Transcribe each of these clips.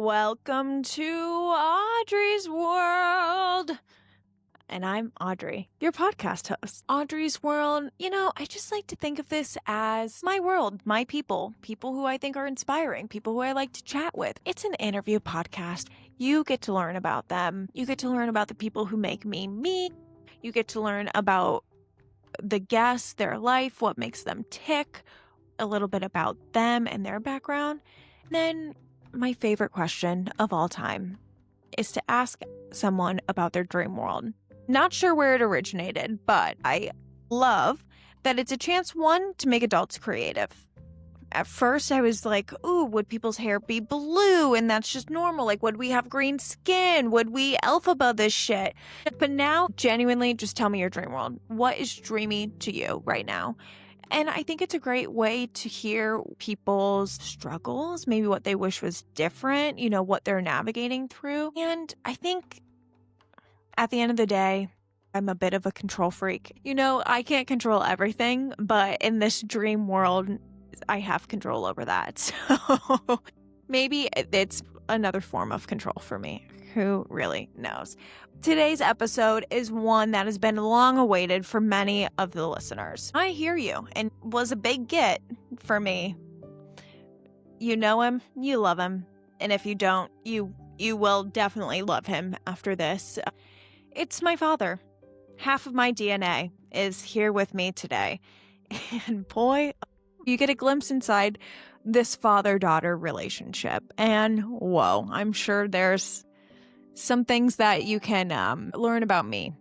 Welcome to Audrey's World. And I'm Audrey, your podcast host. Audrey's World, I just like to think of this as my world, my people who I think are inspiring, people who I like to chat with. It's an interview podcast. You get to learn about them. You get to learn about the people who make me me. You get to learn about the guests, their life, what makes them tick, a little bit about them and their background. Then my favorite question of all time is to ask someone about their dream world. Not sure where it originated, but I love that it's a chance, one, to make adults creative. At first, I was like, ooh, would people's hair be blue? And that's just normal. Like, would we have green skin? Would we alphabet this shit? But now, genuinely, just tell me your dream world. What is dreamy to you right now? And I think it's a great way to hear people's struggles, maybe what they wish was different, what they're navigating through. And I think at the end of the day, I'm a bit of a control freak. I can't control everything, but in this dream world, I have control over that. So maybe it's another form of control for me. Who really knows? Today's episode is one that has been long awaited for many of the listeners. I hear you, and was a big get for me. You know him, you love him, and if you don't, you will definitely love him after this. It's my father. Half of my DNA is here with me today. And boy, you get a glimpse inside this father-daughter relationship. And whoa, I'm sure there's some things that you can learn about me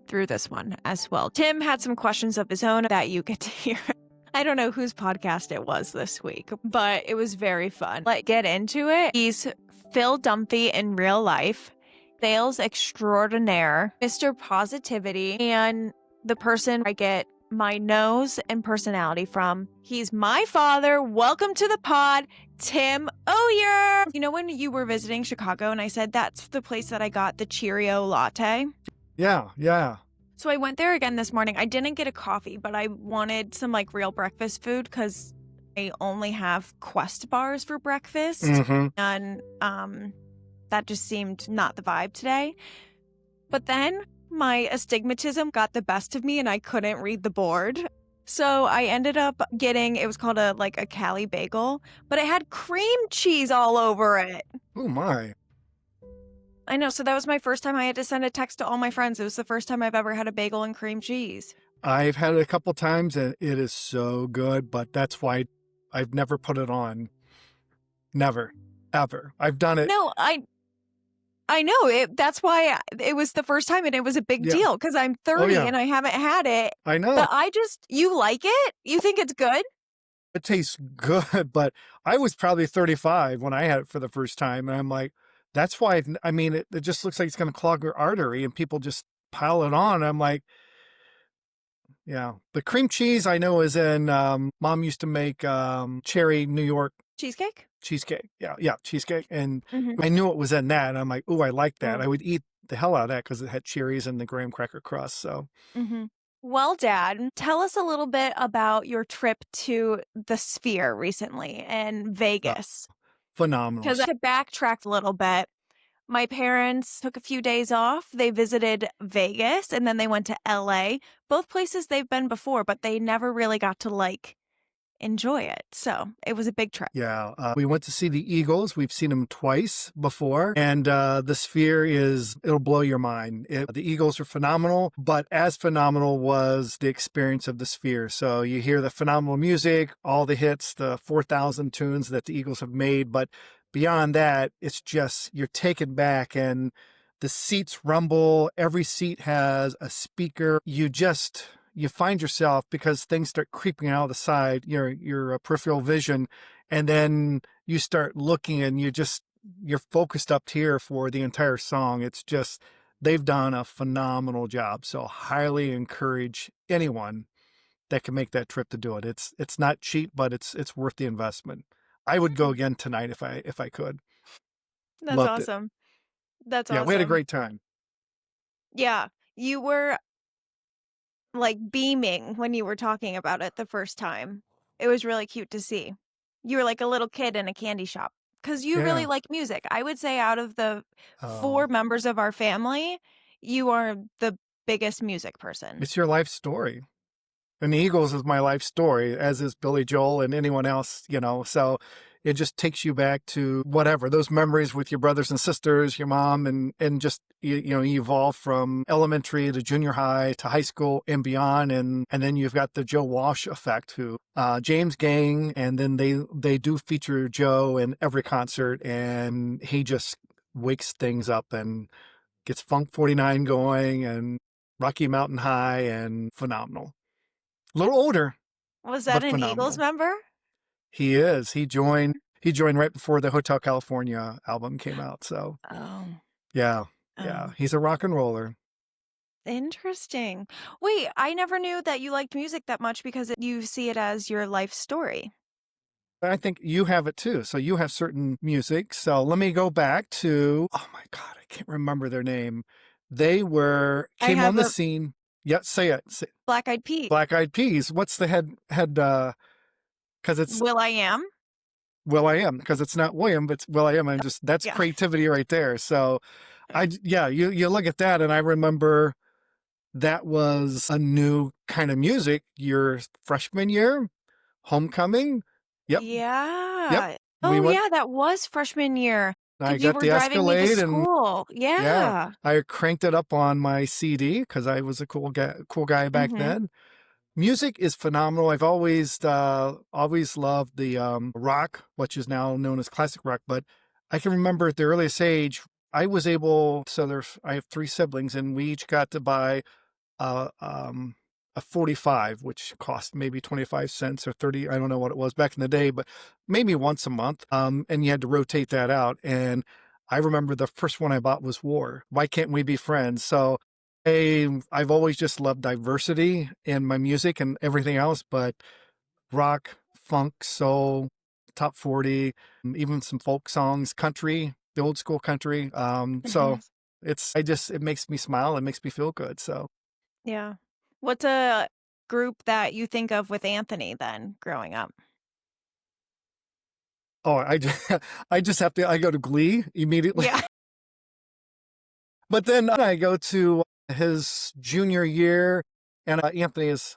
through this one as well. Tim had some questions of his own that you get to hear. I don't know whose podcast it was this week, but it was very fun. Let's get into it. He's Phil Dunphy in real life, sales extraordinaire, Mr. Positivity, and the person I get my nose and personality from. He's my father. Welcome to the pod, Tim Oyer. When you were visiting Chicago and I said that's the place that I got the Cheerio latte? Yeah. So I went there again this morning. I didn't get a coffee, but I wanted some real breakfast food because I only have Quest bars for breakfast. Mm-hmm. And that just seemed not the vibe today. But then my astigmatism got the best of me and I couldn't read the board. So I ended up getting, it was called a Cali bagel, but it had cream cheese all over it. Oh my. I know. So that was my first time I had to send a text to all my friends. It was the first time I've ever had a bagel and cream cheese. I've had it a couple times and it is so good, but that's why I've never put it on. Never, ever. I've done it. No, I know it. That's why it was the first time and it was a big deal because I'm 30 and I haven't had it. I know. But you like it? You think it's good? It tastes good, but I was probably 35 when I had it for the first time. And I'm like, that's why, it just looks like it's going to clog your artery and people just pile it on. I'm like, yeah. The cream cheese I know is in, Mom used to make cherry New York Cheesecake. Yeah, cheesecake. And Mm-hmm. I knew it was in that. And I'm like, ooh, I like that. I would eat the hell out of that because it had cherries and the graham cracker crust. So, Well, Dad, tell us a little bit about your trip to the Sphere recently in Vegas. Phenomenal. Because to backtrack a little bit, my parents took a few days off. They visited Vegas and then they went to LA. Both places they've been before, but they never really got to enjoy it. So it was a big trip. Yeah. We went to see the Eagles. We've seen them twice before. And the Sphere it'll blow your mind. The Eagles are phenomenal, but as phenomenal was the experience of the Sphere. So you hear the phenomenal music, all the hits, the 4,000 tunes that the Eagles have made. But beyond that, it's just you're taken back and the seats rumble. Every seat has a speaker. You find yourself, because things start creeping out of the side, your peripheral vision, and then you start looking and you're focused up here for the entire song. It's just, they've done a phenomenal job. So highly encourage anyone that can make that trip to do it. It's not cheap, but it's worth the investment. I would go again tonight if I could. That's Loved it. awesome. That's Yeah, awesome. we had a great time. Yeah. You were beaming when you were talking about it the first time. It was really cute to see. You were like a little kid in a candy shop. because you really Yeah. like music. I would say out of the Oh, 4 members of our family, you are the biggest music person. it's your life story. And the Eagles is my life story, as is Billy Joel and anyone else, So it just takes you back to whatever, those memories with your brothers and sisters, your mom, and just, you evolve from elementary to junior high to high school and beyond. And then you've got the Joe Walsh effect, who, James Gang, and then they do feature Joe in every concert, and he just wakes things up and gets Funk 49 going and Rocky Mountain High and phenomenal. A little older, Was that but an Eagles phenomenal. member? He is. He joined right before the Hotel California album came out. So Oh, yeah, yeah. oh, He's a rock and roller. interesting. Wait, I never knew that you liked music that much because you see it as your life story. I think you have it too. So you have certain music. So let me go back to, oh my God, I can't remember their name. They I came on have the a scene. Yeah, say it. Black Eyed Peas. Black Eyed Peas. What's the cause it's Will I Am? Will I Am, because it's not William, but it's Will I Am. That's Yeah. creativity right there. So yeah, you look at that, and I remember that was a new kind of music your freshman year, homecoming. Yep, yep. Yeah. We Oh, went, yeah, that was freshman year I because you got were the driving me to Escalade, and school. yeah, Yeah. I cranked it up on my CD because I was a cool guy back Mhm. then. Music is phenomenal. I've always loved the rock, which is now known as classic rock. But I can remember at the earliest age, I was able. I have 3 siblings, and we each got to buy a a 45, which cost maybe 25 cents or 30. I don't know what it was back in the day, but maybe once a month. And you had to rotate that out. And I remember the first one I bought was War. Why Can't We Be Friends? So I've always just loved diversity in my music and everything else, but rock, funk, soul, top 40, even some folk songs, country, the old school country. So Mhm. it makes me smile. It makes me feel good. So, Yeah. What's a group that you think of with Anthony then growing up? oh, I just I go to Glee immediately. Yeah. But then I go to his junior year, and Anthony is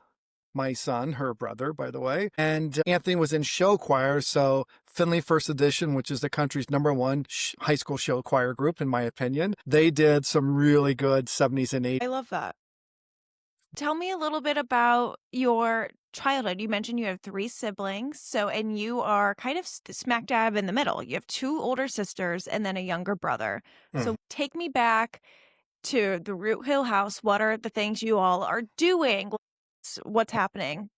my son, her brother, by the way. And Anthony was in show choir. So Finley First Edition, which is the country's #1 high school show choir group, in my opinion, they did some really good 70s and 80s. I love that. Tell me a little bit about your childhood. You mentioned you have 3 siblings, and you are kind of smack dab in the middle. You have 2 older sisters and then a younger brother. Mm. So take me back to the Root Hill house. What are the things you all are doing? What's happening?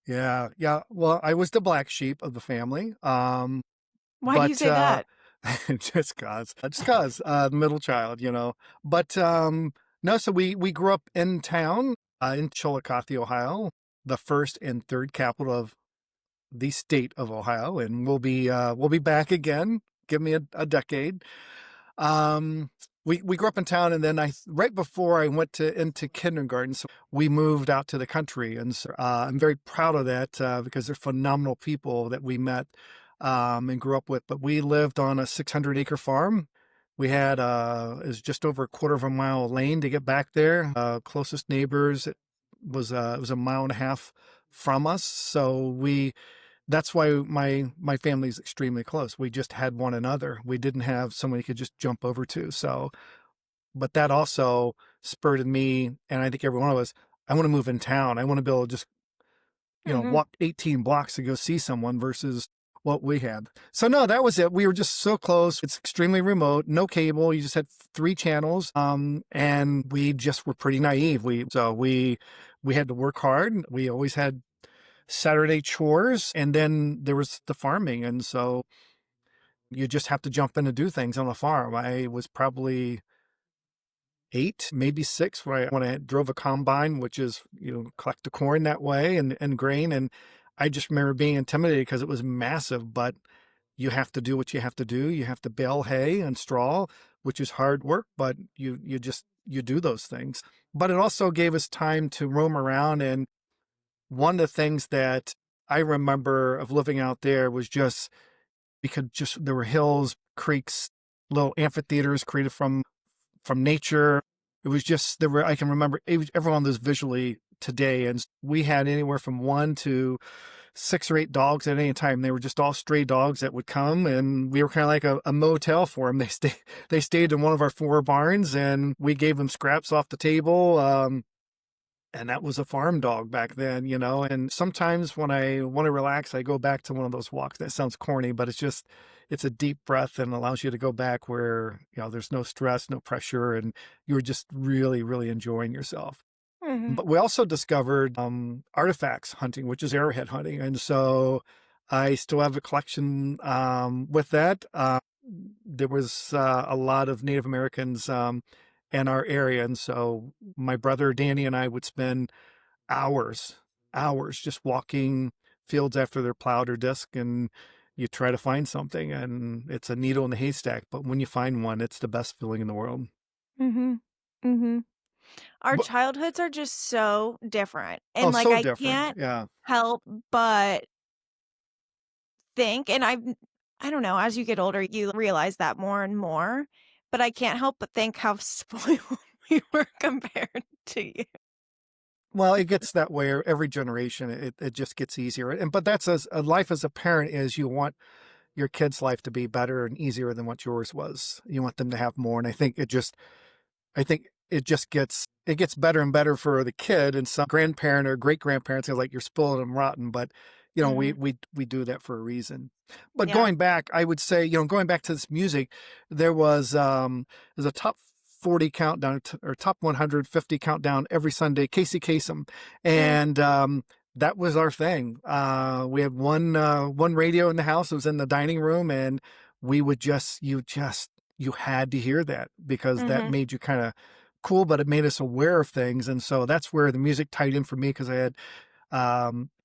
Yeah, yeah. Well, I was the black sheep of the family. Why do you But say that? just cause, middle child, But no, so we grew up in town, in Chillicothe, Ohio, the first and third capital of the state of Ohio, and we'll be back again. Give me a decade. Um, we grew up in town, and then right before I went into kindergarten, so we moved out to the country, and so, I'm very proud of that, because they're phenomenal people that we met, and grew up with. But we lived on a 600-acre farm. We had it was just over a quarter of a mile lane to get back there. Closest neighbors it was a mile and a half from us, so that's why my family is extremely close. We just had one another. We didn't have someone you could just jump over to. So, but that also spurred me, and I think every one of us, I want to move in town. I want to be able to just, Mhm. walk 18 blocks to go see someone versus what we had. So no, that was it. We were just so close. It's extremely remote, no cable. You just had 3 channels. And we just were pretty naive. We had to work hard. We always had Saturday chores, and then there was the farming. And so you just have to jump in and do things on the farm. I was probably 8, maybe 6 when I drove a combine, which is, collect the corn that way and grain. And I just remember being intimidated because it was massive, but you have to do what you have to do. You have to bale hay and straw, which is hard work, but you do those things. But it also gave us time to roam around. And one of the things that I remember of living out there was just there were hills, creeks, little amphitheaters created from nature. It was just, I can remember every one of those visually today. And we had anywhere from 1 to 6 or 8 dogs at any time. They were just all stray dogs that would come, and we were kind of like a motel for them. They stayed in one of our 4 barns, and we gave them scraps off the table. And that was a farm dog back then, and sometimes when I want to relax, I go back to one of those walks. That sounds corny, but it's a deep breath and allows you to go back where, there's no stress, no pressure, and you're just really, really enjoying yourself. Mm-hmm. But we also discovered artifacts hunting, which is arrowhead hunting. And so I still have a collection with that. There was a lot of Native Americans in our area. And so my brother Danny and I would spend hours just walking fields after they're plowed or disked, and you try to find something, and it's a needle in the haystack. But when you find one, it's the best feeling in the world. Mm-hmm. Mm-hmm. Our But, childhoods are just so different. And so I different. can't Yeah. help but think, and I don't know, as you get older, you realize that more and more, but I can't help but think how spoiled we were compared to you. Well, it gets that way every generation. It just gets easier. But that's a life as a parent is you want your kid's life to be better and easier than what yours was. You want them to have more. And I think it gets better and better for the kid, and some grandparent or great grandparents are like, you're spoiling them rotten. But, Mhm. we do that for a reason. But Yeah. going back, I would say, going back to this music, there's a top 40 countdown or top 150 countdown every Sunday, Casey Kasem. And, that was our thing. We had one radio in the house. It was in the dining room, and we would you had to hear that because that Mhm. made you kind of cool, but it made us aware of things. And so that's where the music tied in for me, because I had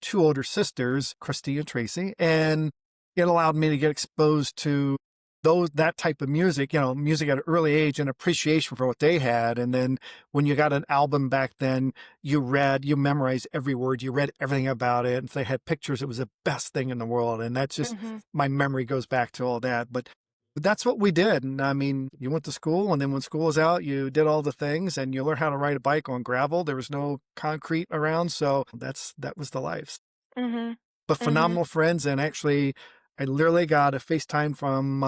2 older sisters, Christy and Tracy, and it allowed me to get exposed to that type of music, music at an early age and appreciation for what they had. And then when you got an album back then, you memorized every word, you read everything about it. And if they had pictures, it was the best thing in the world. And that's just, Mhm. my memory goes back to all that. But that's what we did. And I mean, you went to school, and then when school was out, you did all the things, and you learned how to ride a bike on gravel. There was no concrete around. So that was the life. Mhm. But Mhm. phenomenal friends. And actually, I literally got a FaceTime from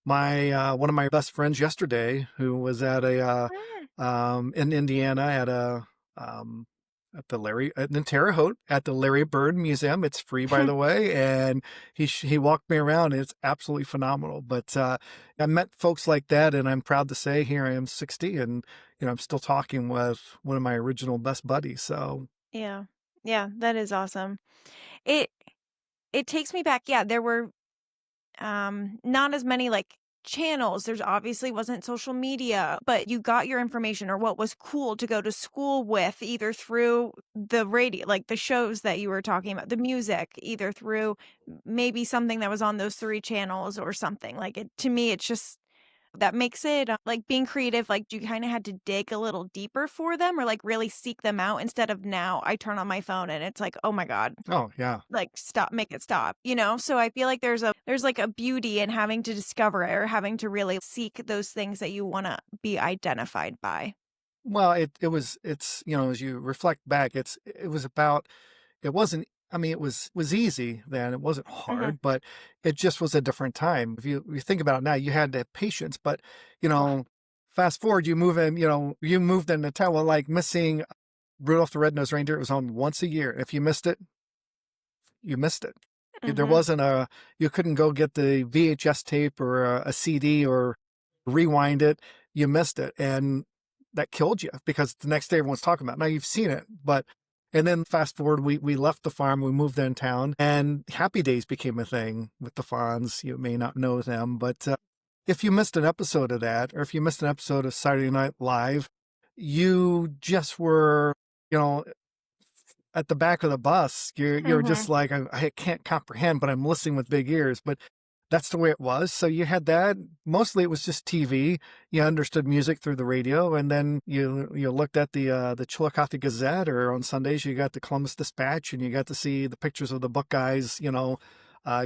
my one of my best friends yesterday, who was at Mm. in Indiana um, in Terre Haute at the Larry Bird Museum. It's free, by the way, and he walked me around. And it's absolutely phenomenal. But I met folks like that, and I'm proud to say here I am 60, and I'm still talking with one of my original best buddies. So Yeah. Yeah, that is awesome. It it takes me back. Yeah, there were not as many channels. There's obviously wasn't social media, but you got your information or what was cool to go to school with either through the radio, like the shows that you were talking about, the music, either through maybe something that was on those 3 channels or something. To me it's just that makes it like being creative, like you kind of had to dig a little deeper for them or really seek them out instead of now I turn on my phone and it's like, "Oh my God, oh yeah. stop, make it stop," you know? So I feel like there's a beauty in having to discover it or having to really seek those things that you want to be identified by. Well, it's, as you reflect back, it was about, it wasn't, I mean, it was easy then. It wasn't Mhm. hard, but it just was a different time. If you think about it now, you had to have patience, but, you Ugh. know, fast forward, you moved into town. Well, like missing Rudolph the Red-Nosed Reindeer, it was on once a year. If you missed it, you missed it. There Mhm. wasn't you couldn't go get the VHS tape or a CD or rewind it. You missed it. And that killed you because the next day everyone's talking about it. Now you've seen it, and then fast forward, we left the farm, we moved in town, and Happy Days became a thing with the Fonz. You may not know them, but if you missed an episode of that, or if you missed an episode of Saturday Night Live, you just were, you know, at the back of the bus. You're just Mhm. like, I can't comprehend, but I'm listening with big ears. But that's the way it was. So you had that. Mostly it was just TV. You understood music through the radio, and then you looked at the Chillicothe Gazette, or on Sundays you got the Columbus Dispatch, and you got to see the pictures of the Buckeyes,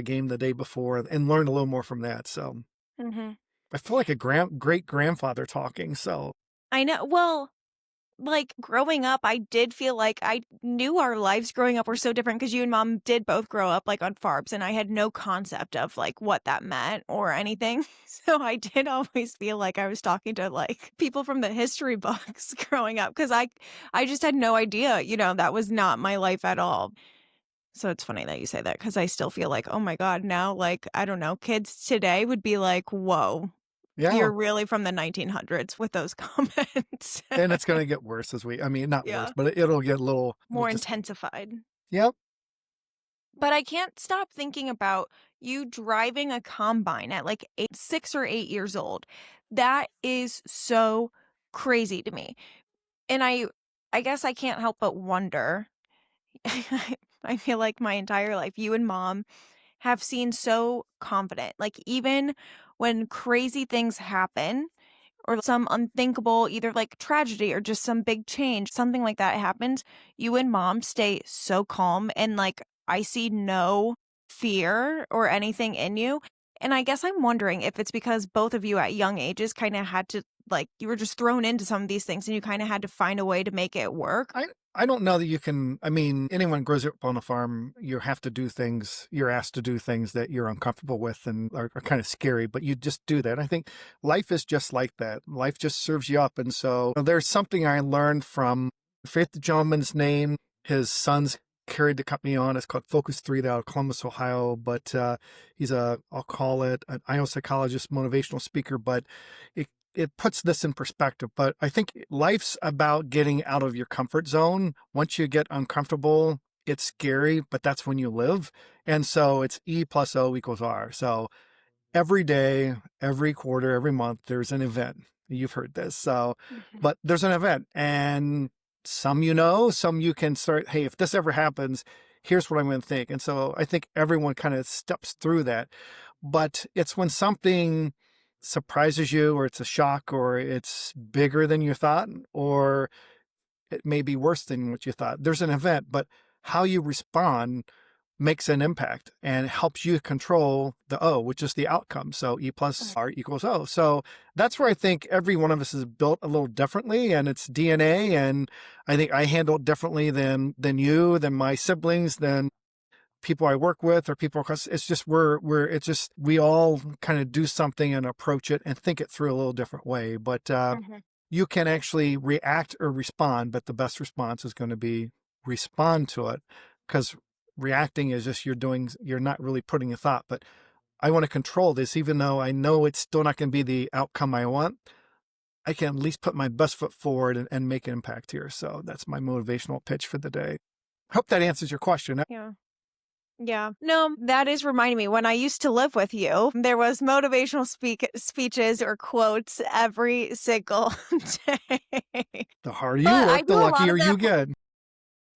game the day before and learned a little more from that. So Hmm. I feel like a great grandfather talking. So I know. Well, like growing up, I did feel like I knew our lives growing up were so different because you and mom did both grow up like on farms, and I had no concept of like what that meant or anything. So I did always feel like I was talking to like people from the history books growing up because I just had no idea, that was not my life at all. So it's funny that you say that because I still feel like, oh my God, now, like, I don't know, kids today would be like, whoa, yeah, you're really from the 1900s with those comments. and it's going to get worse I mean, not worse, Yeah, but it'll get a little, it'll more just, intensified. yep. But I can't stop thinking about you driving a combine at like 6 or 8 years old. That is so crazy to me. And I guess I can't help but wonder. I feel like my entire life, you and mom have seemed so confident. Like, even when crazy things happen or some unthinkable, either like tragedy or just some big change, something like that happens, you and mom stay so calm. And like, I see no fear or anything in you. And I guess I'm wondering if it's because both of you at young ages kind of had to, like, you were just thrown into some of these things and you kind of had to find a way to make it work. I don't know that you can. I mean, anyone who grows up on a farm, you have to do things, you're asked to do things that you're uncomfortable with and are kind of scary, but you just do that. I think life is just like that. Life just serves you up. And so there's something I learned from Faith the Gentleman's Name. His sons carried the company on. It's called Focus 3 out of Columbus, Ohio. But he's I'll call it an IO psychologist, motivational speaker, but it puts this in perspective. But I think life's about getting out of your comfort zone. Once you get uncomfortable, it's scary, but that's when you live. And so it's E plus O equals R. So every day, every quarter, every month, there's an event. You've heard this. So, Mhm. but there's an event, and some some you can start, hey, if this ever happens, here's what I'm going to think. And so I think everyone kind of steps through that. But it's when something surprises you, or it's a shock, or it's bigger than you thought, or it may be worse than what you thought. There's an event, but how you respond makes an impact and helps you control the O, which is the outcome. So E plus R equals O. So that's where I think every one of us is built a little differently, and it's DNA. And I think I handle it differently than you, than my siblings, than people I work with, or people across. It's just we all kind of do something and approach it and think it through a little different way. But Mhm. you can actually react or respond, but the best response is going to be respond to it, because reacting is just you're not really putting a thought. But I want to control this, even though I know it's still not going to be the outcome I want. I can at least put my best foot forward and make an impact here. So that's my motivational pitch for the day. Hope that answers your question. Yeah. Yeah. No, that is reminding me when I used to live with you, there was motivational speeches or quotes every single day. The harder you But I work, do the a lot luckier of you that. get.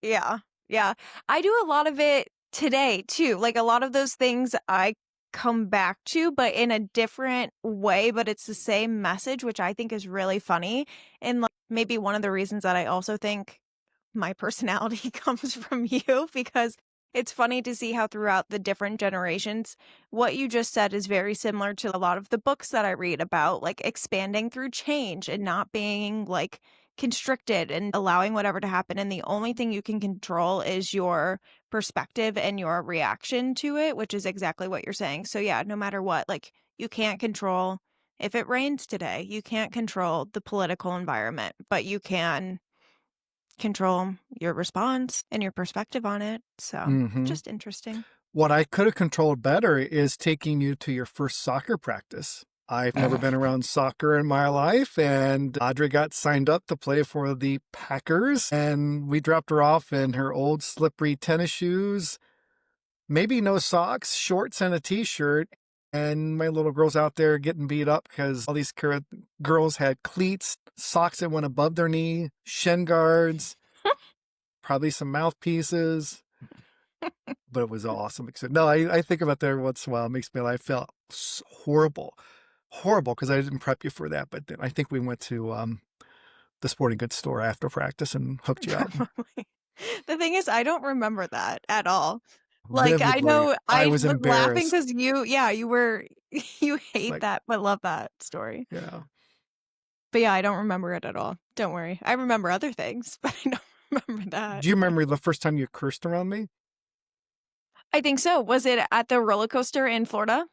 Yeah. Yeah. I do a lot of it today too. Like a lot of those things I come back to, but in a different way, but it's the same message, which I think is really funny. And like maybe one of the reasons that I also think my personality comes from you, because it's funny to see how throughout the different generations, what you just said is very similar to a lot of the books that I read about, like expanding through change and not being like constricted and allowing whatever to happen. And the only thing you can control is your perspective and your reaction to it, which is exactly what you're saying. So, yeah, no matter what, like you can't control if it rains today, you can't control the political environment, but you can control your response and your perspective on it. So, Hmm. just interesting. What I could have controlled better is taking you to your first soccer practice. I've never been around soccer in my life, and Audrey got signed up to play for the Packers, and we dropped her off in her old slippery tennis shoes, maybe no socks, shorts, and a t-shirt. And my little girl's out there getting beat up because all these girls had cleats, socks that went above their knee, shin guards, probably some mouthpieces. But it was awesome. No, I think about that every once in a while. It makes me laugh. I felt horrible because I didn't prep you for that. But then I think we went to the sporting goods store after practice and hooked you up. Probably. The thing is, I don't remember that at all. Like, I vividly. know I I was was laughing embarrassed. because you were you It's hate like, that, but love that story. yeah. But yeah, I don't remember it at all. Don't worry. I remember other things, but I don't remember that. Do you remember the first time you cursed around me? I think so. Was it at the roller coaster in Florida?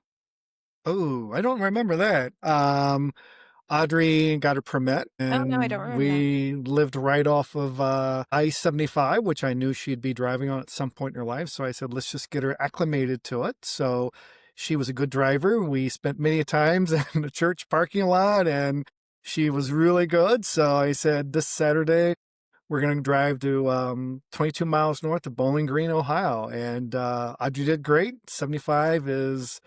Oh, I don't remember that. Audrey got a permit Oh, no, I don't and remember that. we lived right off of I-75, which I knew she'd be driving on at some point in her life. So I said, let's just get her acclimated to it. So she was a good driver. We spent many times in the church parking lot and she was really good. So I said, this Saturday, we're going to drive to 22 miles north of Bowling Green, Ohio. And Audrey did great. 75 is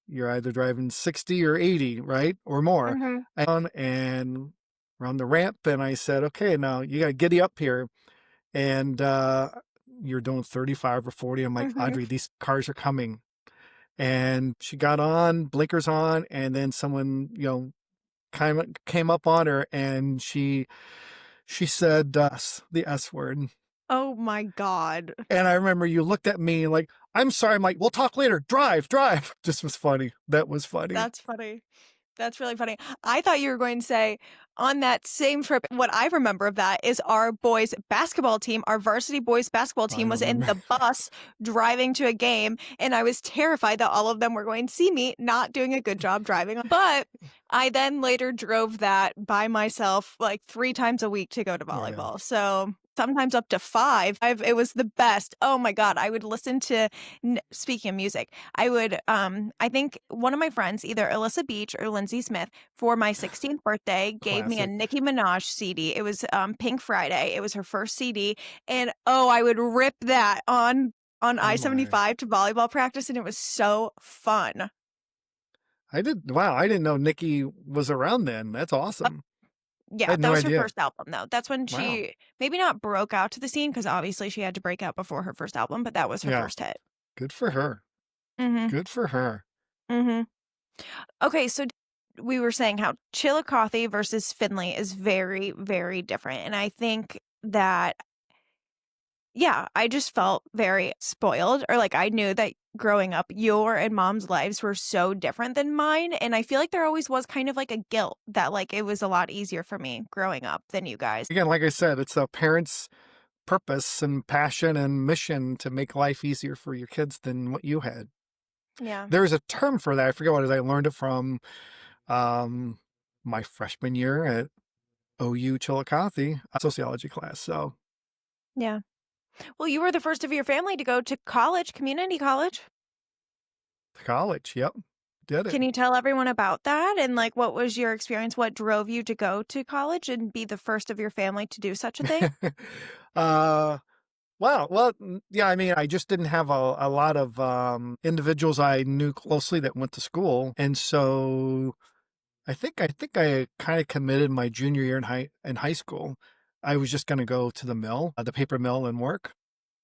you're either driving 60 or 80, right? Or more. Mhm. And we're on the ramp, and I said, okay, now you got to giddy up here. And you're doing 35 or 40. I'm like, Mhm. Audrey, these cars are coming. And she got on, blinkers on, and then someone, came up on her and she said the S word. Oh my god. And I remember you looked at me like, I'm sorry. I'm like, we'll talk later. Drive, drive. Just was funny. That was funny. That's funny. That's really funny. I thought you were going to say on that same trip, what I remember of that is our boys basketball team, our varsity boys basketball I team was don't in remember. the bus driving to a game. And I was terrified that all of them were going to see me not doing a good job driving. But I then later drove that by myself like 3 times a week to go to Oh, yeah. volleyball. So sometimes up to five. It was the best. Oh my God. I would listen to, speaking of music, I would, I think one of my friends, either Alyssa Beach or Lindsay Smith, for my 16th birthday, gave me a Classic. Nicki Minaj CD. It was Pink Friday. It was her first CD, and oh, I would rip that on Oh my. I-75 to volleyball practice, and it was so fun. Wow, I didn't know Nikki was around then. That's awesome. I Yeah, had that no was her idea. first album, though. That's when Wow. she maybe not broke out to the scene because obviously she had to break out before her first album, but that was her Yeah. first hit. Good for her. Mhm. Good for her. Mhm. Okay, so we were saying how Chillicothe versus Findlay is very, very different. And I think that, yeah, I just felt very spoiled, or like I knew that growing up, your and mom's lives were so different than mine. And I feel like there always was kind of like a guilt that like it was a lot easier for me growing up than you guys. Again, like I said, it's a parent's purpose and passion and mission to make life easier for your kids than what you had. Yeah. There's a term for that. I forget what it is. I learned it from um, my freshman year at OU Chillicothe, a sociology class. So, Yeah. Well, you were the first of your family to go to college, community college. college. Yep. Did it. Can you tell everyone about that? And like, what was your experience? What drove you to go to college and be the first of your family to do such a thing? uh, wow. Well, yeah, I mean, I just didn't have a lot of individuals I knew closely that went to school. And so I kind of committed my junior year in high school. I was just going to go to the mill, the paper mill, and work,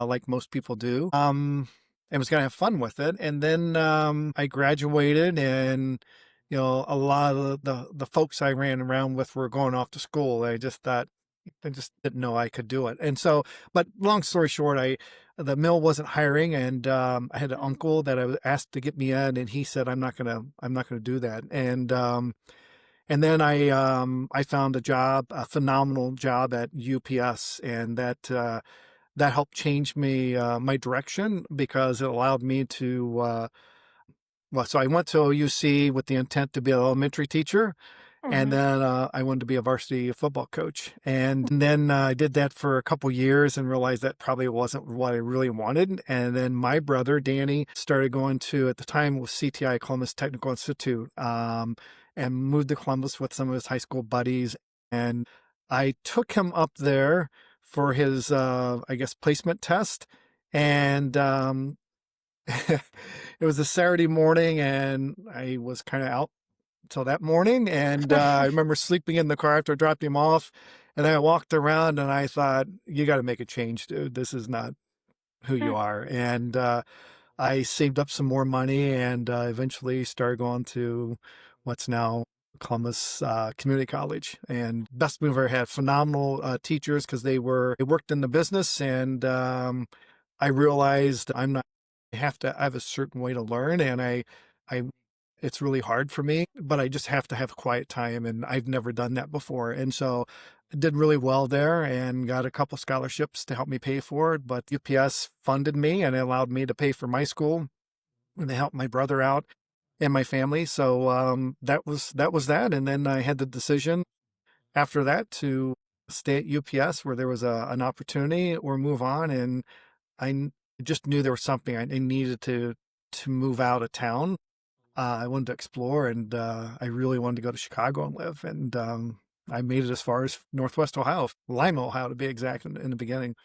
like most people do. And was going to have fun with it. And then I graduated, and a lot of the folks I ran around with were going off to school. I just didn't know I could do it. And so, but long story short, the mill wasn't hiring, and I had an Mm. uncle that I was asked to get me in, and he said, I'm not gonna do that. And then I found a job, a phenomenal job at UPS, and that helped change me my direction because it allowed me to. So I went to OUC with the intent to be an elementary teacher, and Mhm. then I wanted to be a varsity football coach. And then I did that for a couple years and realized that probably wasn't what I really wanted. And then my brother, Danny, started going to, at the time, it was CTI, Columbus Technical Institute, and moved to Columbus with some of his high school buddies. And I took him up there for his, I guess, placement test. And it was a Saturday morning, and I was kind of out till that morning. And I remember sleeping in the car after I dropped him off. And I walked around and I thought, you got to make a change, dude. This is not who you are. And I saved up some more money and eventually started going to what's now Columbus Community College. And best move I ever had. Phenomenal teachers because they worked in the business. And I realized I'm not I have a certain way to learn, and I it's really hard for me, but I just have to have quiet time, and I've never done that before. And so I did really well there and got a couple scholarships to help me pay for it. But UPS funded me and it allowed me to pay for my school, and they helped my brother out and my family. So that was that. And then I had the decision after that to stay at UPS where there was an opportunity or move on. And just knew there was something I needed to move out of town. I wanted to explore, and I really wanted to go to Chicago and live. And I made it as far as Northwest Ohio, Lima, Ohio, to be exact, in the beginning.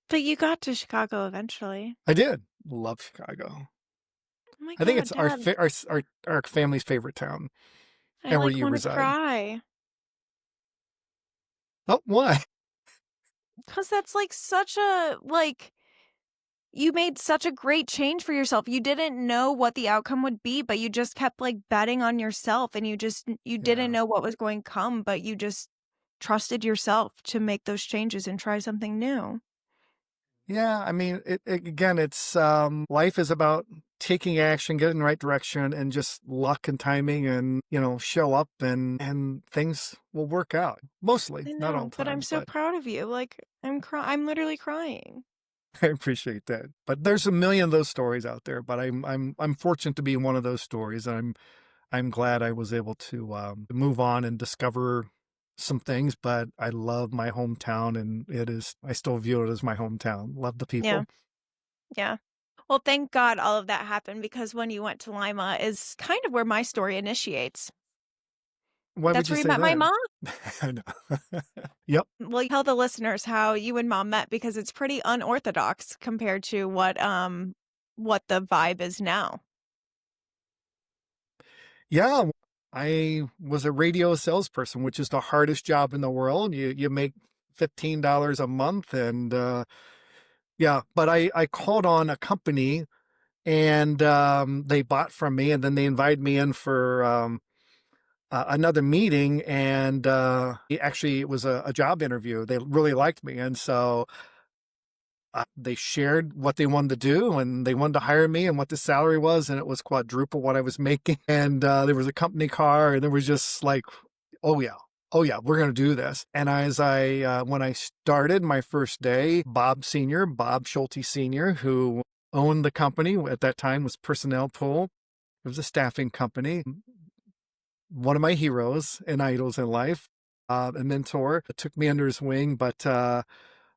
But you got to Chicago eventually. I did love Chicago. Oh my I think God, it's Dad. our family's favorite town, I and where like you want to reside. cry. Oh, why? Because that's like such a, like, you made such a great change for yourself. You didn't know what the outcome would be, but you just kept like betting on yourself and you didn't Yeah. know what was going to come, but you just trusted yourself to make those changes and try something new. Yeah, I mean, again, it's life is about taking action, getting in the right direction, and just luck and timing, and show up, and things will work out. Mostly, I not all know, the but I'm time, so but proud of you. Like I'm literally crying. I appreciate that. But there's a million of those stories out there. But I'm fortunate to be in one of those stories, and I'm glad I was able to move on and discover some things. But I love my hometown, and I still view it as my hometown. Love the Yeah. people. Yeah. Well, thank God all of that happened because when you went to Lima is kind of where my story initiates. Why would That's you where you say met my that? mom. I know. Yep. Well, tell the listeners how you and mom met because it's pretty unorthodox compared to what the vibe is now. Yeah. I was a radio salesperson, which is the hardest job in the world. You make $15 a month, and yeah. But I called on a company, and they bought from me, and then they invited me in for another meeting, and actually it was a job interview. They really liked me, and so they shared what they wanted to do, and they wanted to hire me and what the salary was, and it was quadruple what I was making. And there was a company car, and there was just like, oh yeah. Oh yeah, we're going to do this. And when I started my first day, Bob Schulte Sr., who owned the company at that time, was Personnel Pool. It was a staffing company. One of my heroes and idols in life, a mentor, took me under his wing. But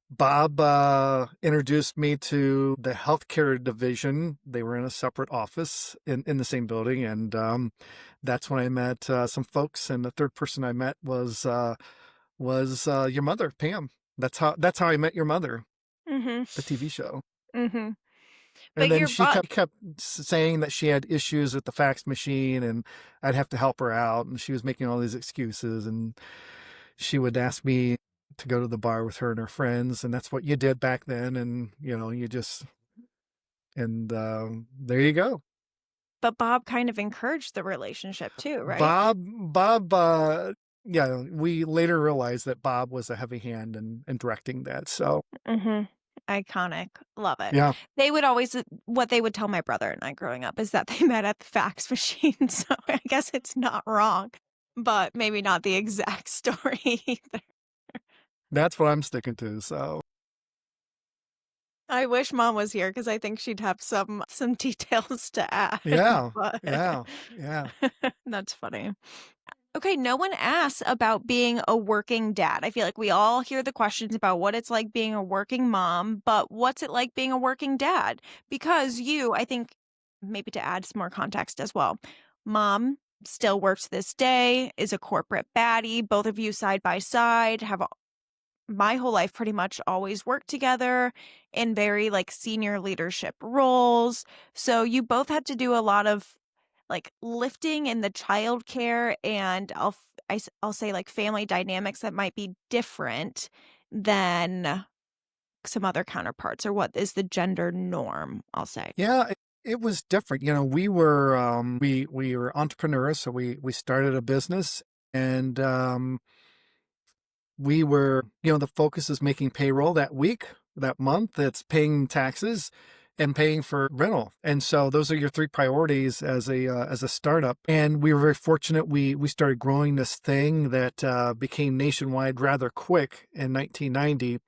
Bob introduced me to the healthcare division. They were in a separate office in the same building. And that's when I met some folks. And the third person I met was your mother, Pam. That's how I met your mother, Mhm. the TV show. Mhm. And But then your she boss kept saying that she had issues with the fax machine, and I'd have to help her out. And she was making all these excuses, and she would ask me to go to the bar with her and her friends. And that's what you did back then. And, and there you go. but Bob kind of encouraged the relationship too, right? Bob, yeah, we later realized that Bob was a heavy hand in directing that. So, Mhm. Iconic. Love it. yeah. They would always what they would tell my brother and I growing up is that they met at the fax machine, so I guess it's not wrong, but maybe not the exact story either. That's what I'm sticking to. So, I wish mom was here because I think she'd have some details to add, yeah, but yeah, yeah. that's funny. Okay, no one asks about being a working dad. I feel like we all hear the questions about what it's like being a working mom, but what's it like being a working dad? Because I think, maybe to add some more context as well, mom still works to this day, is a corporate baddie. Both of you side by side have my whole life pretty much always worked together in very like senior leadership roles. So you both had to do a lot of like lifting in the childcare and I'll say like family dynamics that might be different than some other counterparts or what is the gender norm, I'll say. Yeah, it was different. We were entrepreneurs, so we started a business, and we were, the focus is making payroll that week, that month. It's paying taxes, and paying for rental. And so those are your three priorities as a startup. And we were very fortunate. We started growing this thing that became nationwide rather quick in 1990.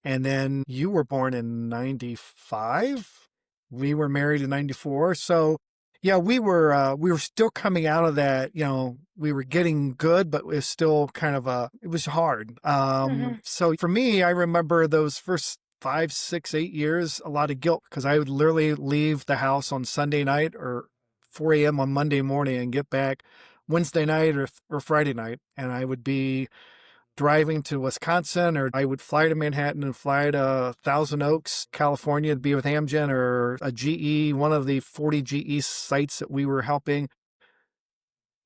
And then you were born in 95. We were married in 94. So yeah, we were still coming out of that, we were getting good, but it was still kind of it was hard. Hmm. So for me, I remember those first 5, 6, 8 years, a lot of guilt because I would literally leave the house on Sunday night or 4 a.m. on Monday morning and get back Wednesday night or Friday night. And I would be driving to Wisconsin, or I would fly to Manhattan and fly to Thousand Oaks, California to be with Amgen or a GE, one of the 40 GE sites that we were helping.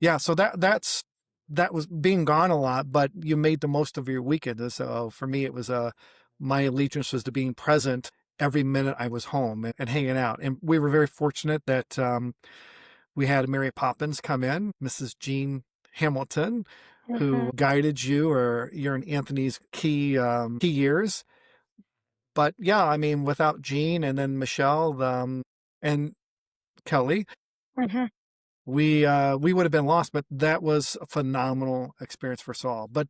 Yeah, so that was being gone a lot, but you made the most of your weekend. So for me, it was my allegiance was to being present every minute I was home and hanging out. And we were very fortunate that we had Mary Poppins come in, Mrs. Jean Hamilton, Hmm. who guided you or you're in Anthony's key years. But yeah, I mean, without Jean and then Michelle and Kelly, Hmm. we would have been lost. But that was a phenomenal experience for us all. But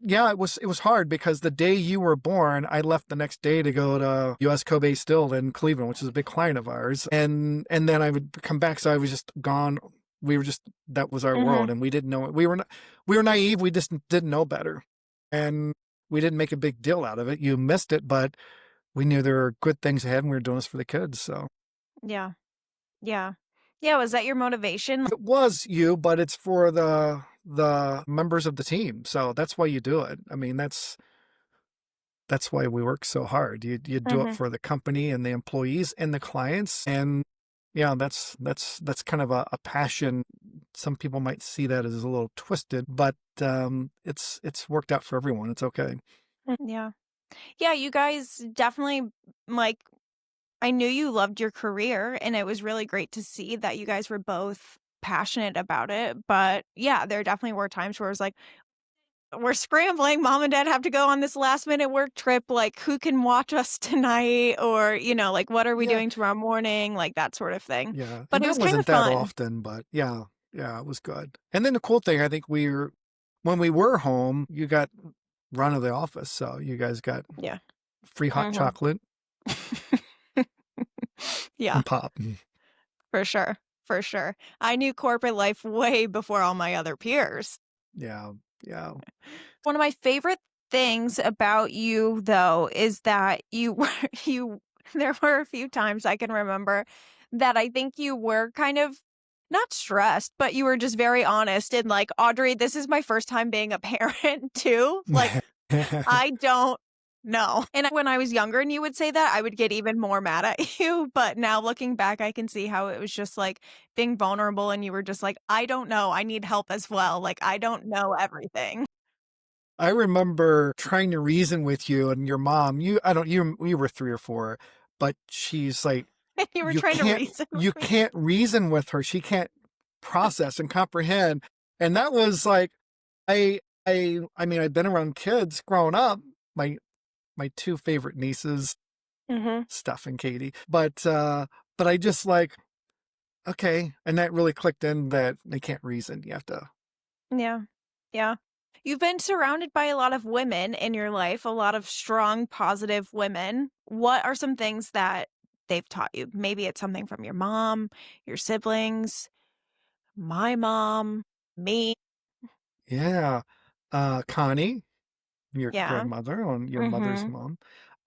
yeah, it was hard because the day you were born, I left the next day to go to U.S. Kobe Still in Cleveland, which is a big client of ours, and then I would come back. So I was just gone. We were just that was our Hmm. world, and we didn't know it. We were naive. We just didn't know better, and we didn't make a big deal out of it. You missed it, but we knew there were good things ahead, and we were doing this for the kids. So Yeah. Yeah. Yeah. Was that your motivation? it was you, but it's for the members of the team. So that's why you do it. I mean, that's why we work so hard. You do it Hmm. for the company and the employees and the clients. And yeah, that's kind of a passion. Some people might see that as a little twisted, but it's worked out for everyone. It's okay. Yeah. Yeah. You guys definitely like, I knew you loved your career and it was really great to see that you guys were both passionate about it. But yeah, there definitely were times where it was like, we're scrambling. Mom and dad have to go on this last minute work trip. Like, who can watch us tonight? Or, like, what are we Yeah, doing tomorrow morning? Like, that sort of thing. yeah. But And it that was kind of wasn't that fun. often, but yeah, yeah, it was good. And then the cool thing, I think when we were home, you got run of the office. So you guys got Yeah. free hot Hmm. chocolate Yeah, and pop. for sure. For sure. I knew corporate life way before all my other peers. Yeah, yeah. One of my favorite things about you, though, is that you were, you, there were a few times I can remember that I think you were kind of not stressed, but you were just very honest and like, Audrey, this is my first time being a parent too. Like, I don't know. And when I was younger and you would say that, I would get even more mad at you. But now looking back, I can see how it was just like being vulnerable and you were just like, I don't know. I need help as well. Like, I don't know everything. I remember trying to reason with you and your mom. You were 3 or 4, but she's like, And you were you trying to can't, reason with you me. can't reason with her. She can't process and comprehend. And that was like, I mean, I've been around kids growing up. My two favorite nieces, Mhm. Steph and Katie, but I just like, okay. And that really clicked in that they can't reason. You have to. Yeah. Yeah. You've been surrounded by a lot of women in your life, a lot of strong, positive women. What are some things that they've taught you? Maybe it's something from your mom, your siblings, my mom, me. Yeah. Connie, your Yeah. grandmother on your mother's Mhm. mom.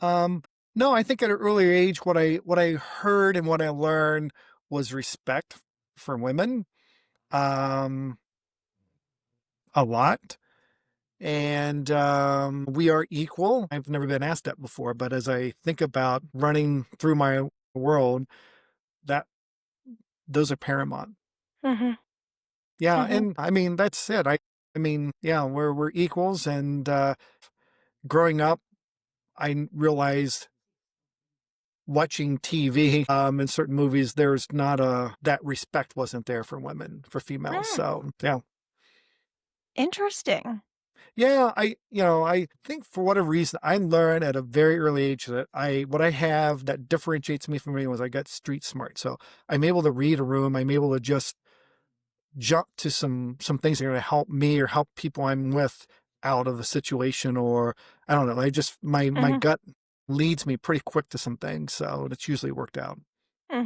Um, no, I think at an earlier age, what I heard and what I learned was respect for women, um, a lot. And we are equal. I've never been asked that before, but as I think about running through my world, that those are paramount. Mhm. Yeah, Mhm. and I mean that's it. I mean, yeah, we're equals. And growing up, I realized watching TV and certain movies, there's not that respect wasn't there for women, for females. Mm, So yeah, interesting. Yeah, I think for whatever reason, I learned at a very early age that what I have that differentiates me from anyone is I got street smart. So I'm able to read a room. I'm able to just jump to some things that are going to help me or help people I'm with out of a situation, or I don't know. I just my Mhm. gut leads me pretty quick to some things, so it's usually worked out.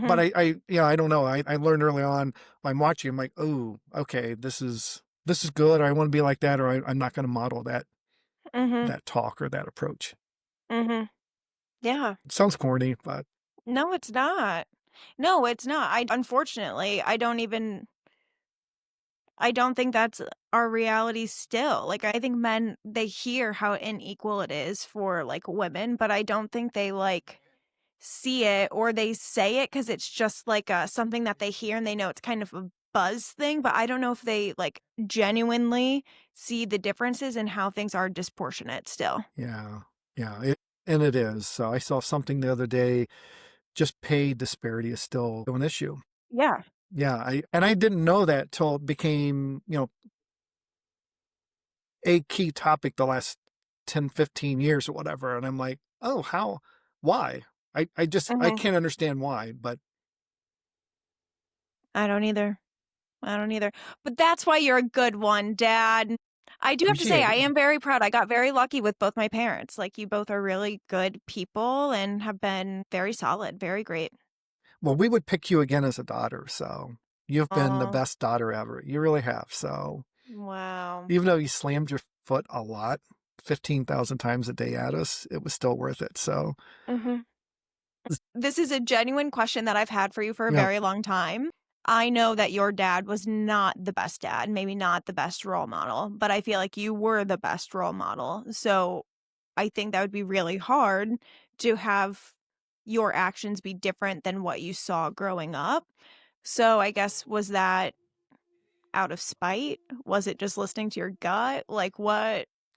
But Mhm. I don't know. I learned early on. I'm watching. I'm like, oh, okay, this is good. Or I want to be like that, or I'm not going to model Mhm. that talk or that approach. Mhm. Yeah. It sounds corny, but No, it's not. No, it's not. I unfortunately, I don't think that's our reality still. Like, I think men, they hear how unequal it is for, like, women, but I don't think they, like, see it or they say it because it's just, like, something that they hear and they know it's kind of a buzz thing, but I don't know if they, like, genuinely see the differences in how things are disproportionate still. yeah, yeah, and it is. So I saw something the other day. Just pay disparity is still an issue. Yeah. Yeah, I didn't know that till it became, a key topic the last 10, 15 years or whatever, and I'm like, "Oh, how? Why?" I Mhm. can't understand why, but I don't either. I don't either. But that's why you're a good one, Dad. I do have to say, appreciate I it. am very proud. I got very lucky with both my parents. Like, you both are really good people and have been very solid, very great. Well, we would pick you again as a daughter, so you've been the Oh, best daughter ever. You really have, so wow. even though you slammed your foot a lot, 15,000 times a day at us, it was still worth it, so Mhm. This is a genuine question that I've had for you for a yeah. very long time. I know that your dad was not the best dad, maybe not the best role model, but I feel like you were the best role model. So I think that would be really hard to have your actions be different than what you saw growing up. So I guess, was that out of spite? Was it just listening to your gut? Like,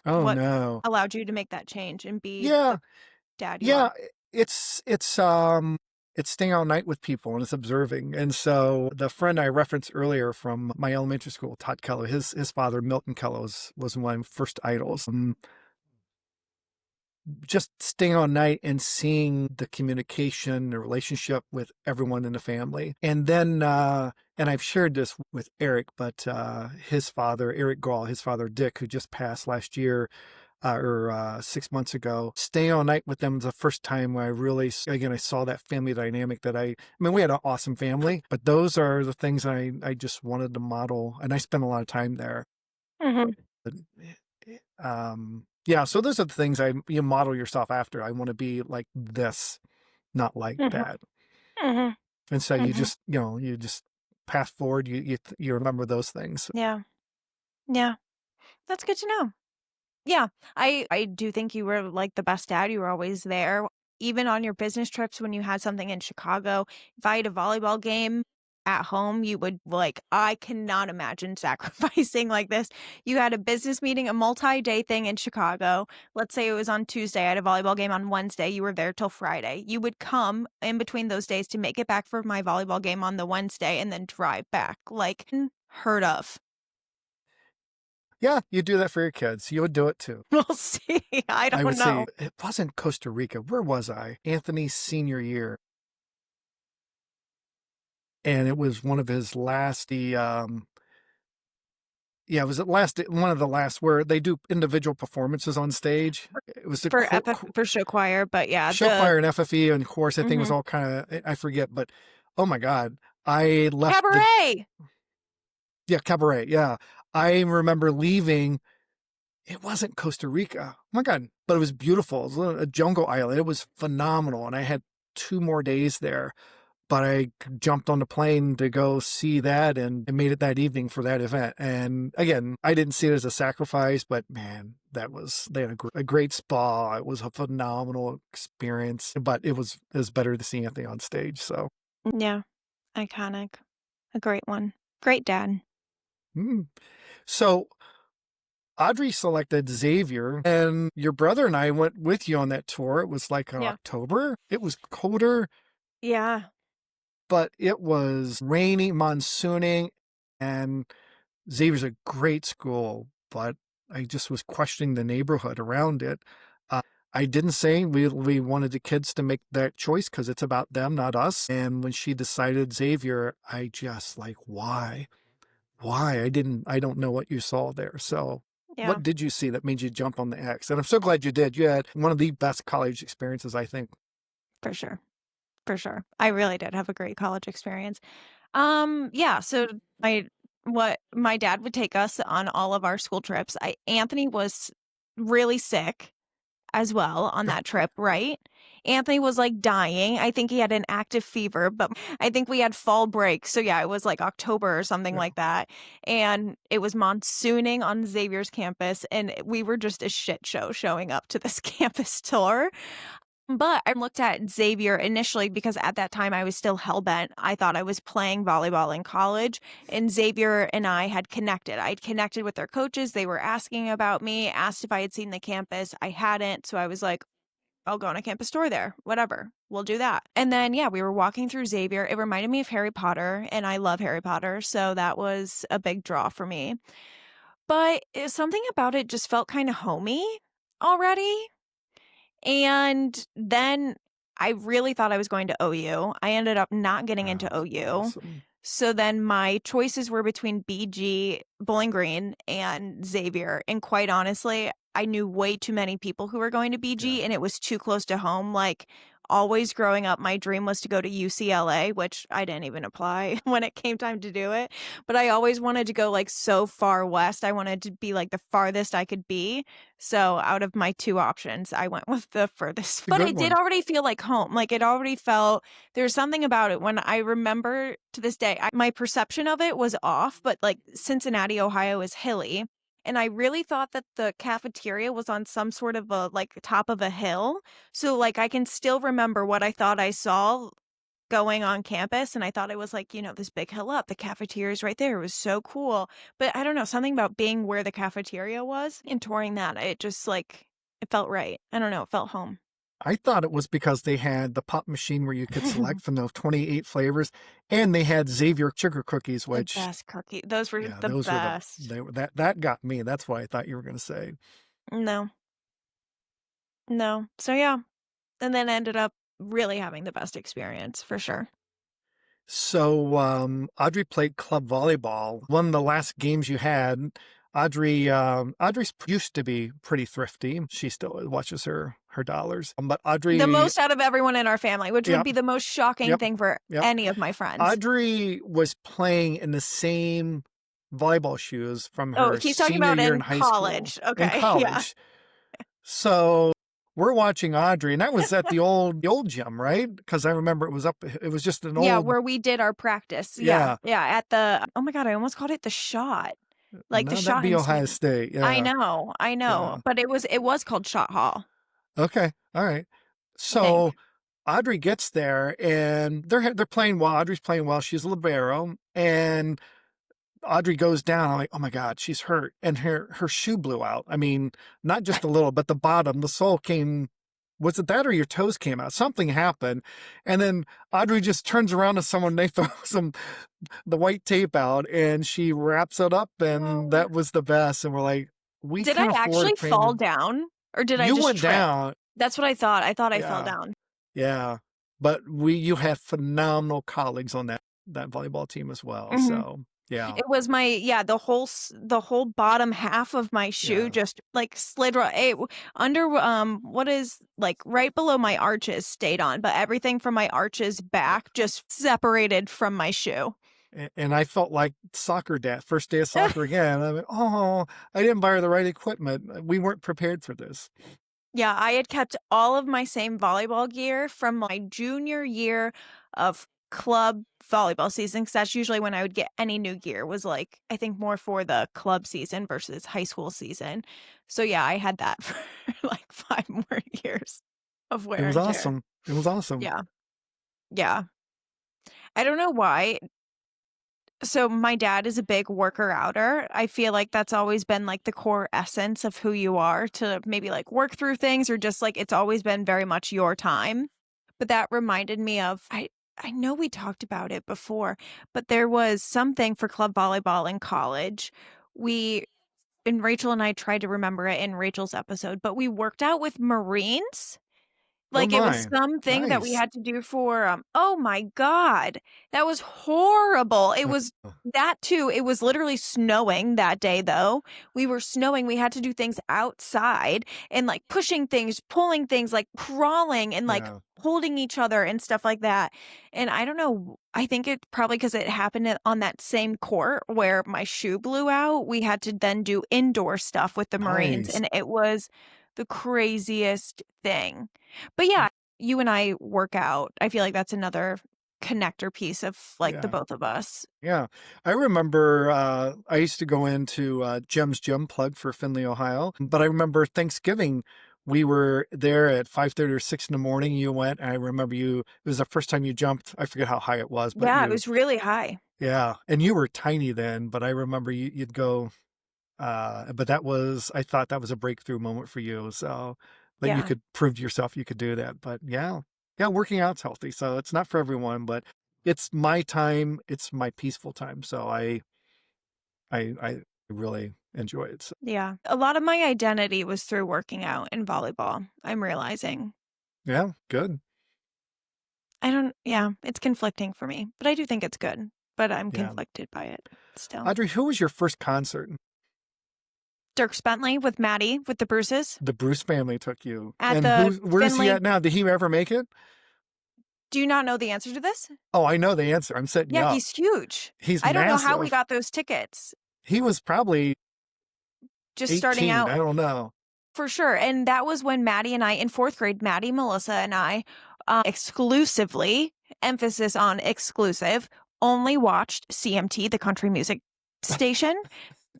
Oh, what no. allowed you to make that change and be Yeah, the dad you yeah, are? it's staying all night with people and it's observing, and so the friend I referenced earlier from my elementary school, Todd Kello, his father, Milton Kello, was one of my first idols. Just staying all night and seeing the communication, the relationship with everyone in the family. And then, and I've shared this with Eric, but his father, Eric Gall, his father, Dick, who just passed last year, or 6 months ago, staying all night with them was the first time where I really, again, I saw that family dynamic I mean, we had an awesome family, but those are the things I just wanted to model. And I spent a lot of time there. Mhm. But, yeah, so those are the things you model yourself after. I want to be like this, not like Mhm. that. Mhm. And so Mhm. you just pass forward. You remember those things. Yeah. Yeah. That's good to know. Yeah. I do think you were, like, the best dad. You were always there. Even on your business trips when you had something in Chicago, if I had a volleyball game at home, you would, like, I cannot imagine sacrificing like this. You had a business meeting, a multi-day thing in Chicago. Let's say it was on Tuesday. I had a volleyball game on Wednesday. You were there till Friday. You would come in between those days to make it back for my volleyball game on the Wednesday and then drive back. Like, unheard of. Yeah, you do that for your kids. You would do it too. We'll see. I I would don't say know. it wasn't Costa Rica. Where was I? Anthony's senior year, and it was one of his last. Yeah, it was at last one of the last where they do individual performances on stage. It was a For for show choir, but yeah, show the choir and FFE, and chorus. I think it was mhm. all kind of I forget, but oh my god, I left the Cabaret! yeah cabaret. Yeah, I remember leaving. It wasn't Costa Rica. Oh my god, but it was beautiful. It was a jungle island. It was phenomenal, and I had 2 more days there. But I jumped on the plane to go see that and made it that evening for that event. And again, I didn't see it as a sacrifice, but man, they had a great spa. It was a phenomenal experience, but it was better to see Anthony on stage. So, Yeah, iconic. A great one. Great dad. mm. So Audrey selected Xavier, and your brother and I went with you on that tour. It was like in Yeah. October. It was colder, Yeah. but it was rainy, monsooning, and Xavier's a great school, but I just was questioning the neighborhood around it. Uh, I didn't say we wanted the kids to make that choice because it's about them, not us. And when she decided Xavier, I just like, why? Why? I don't know what you saw there. So Yeah, what did you see that made you jump on the X? And I'm so glad you did. You had one of the best college experiences, I think. for sure. For sure. I really did have a great college experience. Yeah, so my dad would take us on all of our school trips. Anthony was really sick as well on that trip, right? Anthony was like dying. I think he had an active fever, but I think we had fall break. So yeah, it was like October or something Yeah. like that. And it was monsooning on Xavier's campus, and we were just a shit show showing up to this campus tour. But I looked at Xavier initially because at that time I was still hell-bent. I thought I was playing volleyball in college, and Xavier and I had connected. I'd connected with their coaches. They were asking about me, asked if I had seen the campus. I hadn't. So I was like, I'll go on a campus tour there. Whatever. We'll do that. And then, yeah, we were walking through Xavier. It reminded me of Harry Potter, and I love Harry Potter. So that was a big draw for me. But something about it just felt kind of homey already. And then I really thought I was going to OU. I ended up not getting into Wow, OU. awesome. So then my choices were between BG, Bowling Green, and Xavier. And quite honestly, I knew way too many people who were going to Yeah. BG, and it was too close to home. Like, always growing up, my dream was to go to UCLA, which I didn't even apply when it came time to do it. But I always wanted to go like so far west. I wanted to be like the farthest I could be. So out of my two options, I went with the furthest. It's a But good it did one. already feel like home. Like it already felt there's something about it when I remember to this day, my perception of it was off, but like Cincinnati, Ohio is hilly. And I really thought that the cafeteria was on some sort of a like top of a hill. So like I can still remember what I thought I saw going on campus. And I thought it was like, this big hill up. The cafeteria is right there. It was so cool. But I don't know, something about being where the cafeteria was and touring that, it just like it felt right. I don't know, it felt home. I thought it was because they had the pop machine where you could select from the 28 flavors, and they had Xavier sugar cookies, The which, best cookie. Those were yeah, the those were best. that got me. That's what I thought you were going to say. No, no. So yeah. And then ended up really having the best experience for sure. So, Audrey played club volleyball. One of the last games you had, Audrey's used to be pretty thrifty. She still watches her dollars. But The Audrey, most out of everyone in our family, which would yep, be the most shocking yep, thing for yep. any of my friends. Audrey was playing in the same volleyball shoes from Oh, her he's talking senior about year in in high school. college. In Okay. Yeah. college. So we're watching Audrey, and that was at the old gym, right? Because I remember it was just an Yeah, old, where we did our practice. Yeah. yeah. Yeah. At the, oh my God, I almost called it the Shot. Like the No, that'd Shot be in Ohio Sweden. State. I Yeah. know. I know. Yeah. But it was called Shot Hall, Okay. All right. I think. So Audrey gets there and they're playing well. Audrey's playing well. She's a libero, and Audrey goes down. I'm like, oh my God, she's hurt. And her shoe blew out. I mean, not just a little, but the bottom, the sole came. Was it that or your toes came out? Something happened. And then Audrey just turns around to someone, they throw the white tape out, and she wraps it up, and Oh. that was the best. And we're like, we Did I can afford a actually fall premium. down or did I You just went trip? down. That's what I thought. I thought I fell Yeah. down. Yeah. But you have phenomenal colleagues on that volleyball team as well. Mhm. So yeah. It was the whole bottom half of my shoe Yeah. just like slid under what is like right below my arches stayed on, but everything from my arches back just separated from my shoe. And I felt like soccer dad, first day of soccer again. I mean, oh, I didn't buy her the right equipment. We weren't prepared for this. Yeah, I had kept all of my same volleyball gear from my junior year of club volleyball season because that's usually when I would get any new gear was like I think more for the club season versus high school season. So yeah, I had that for like 5 more years of It wear was and tear. awesome. It was awesome. Yeah. Yeah. I don't know why. So my dad is a big worker outer. I feel like that's always been like the core essence of who you are to maybe like work through things or just like it's always been very much your time. But that reminded me of I know we talked about it before, but there was something for club volleyball in college. We and Rachel and I tried to remember it in Rachel's episode, but we worked out with Marines. Oh Like, it was my. something that we Nice. had to do for, oh my God, that was horrible. It was Uh, that too. It was literally snowing that day, though. We were snowing. We had to do things outside and like pushing things, pulling things, like crawling and like Yeah. holding each other and stuff like that. And I don't know. I think it's probably because it happened on that same court where my shoe blew out. We had to then do indoor stuff with the Marines, Nice. and it was the craziest thing. But yeah, you and I work out. I feel like that's another connector piece of like the Yeah. both of us. Yeah. I remember I used to go into Jim's Gym, plug for Findlay, Ohio. But I remember Thanksgiving, we were there at 5:30 or 6 in the morning. You went, and I remember it was the first time you jumped. I forget how high it was, but Yeah, it was really high. yeah. And you were tiny then, but I remember you'd go, but I thought that was a breakthrough moment for you. So that you Yeah. could prove to yourself you could do that. But yeah, yeah, working out's healthy. So it's not for everyone, but it's my time. It's my peaceful time. So I really enjoy it. So, Yeah. A lot of my identity was through working out in volleyball. I'm realizing. yeah, good. Yeah, it's conflicting for me, but I do think it's good. But I'm Yeah. conflicted by it still. Audrey, who was your first concert? Dierks Bentley with Maddie with the Bruces The Bruce family took you. at And the where's he Finley. at now? Did he ever make it? Do you not know the answer to this? Oh, I know the answer. I'm setting you Yeah, up. he's huge. He's I don't know how we massive. got those tickets. He was probably Just starting 18. out. I don't know. For sure. And that was when Maddie and I, in fourth grade, Maddie, Melissa, and I exclusively, emphasis on exclusive, only watched CMT, the country music station.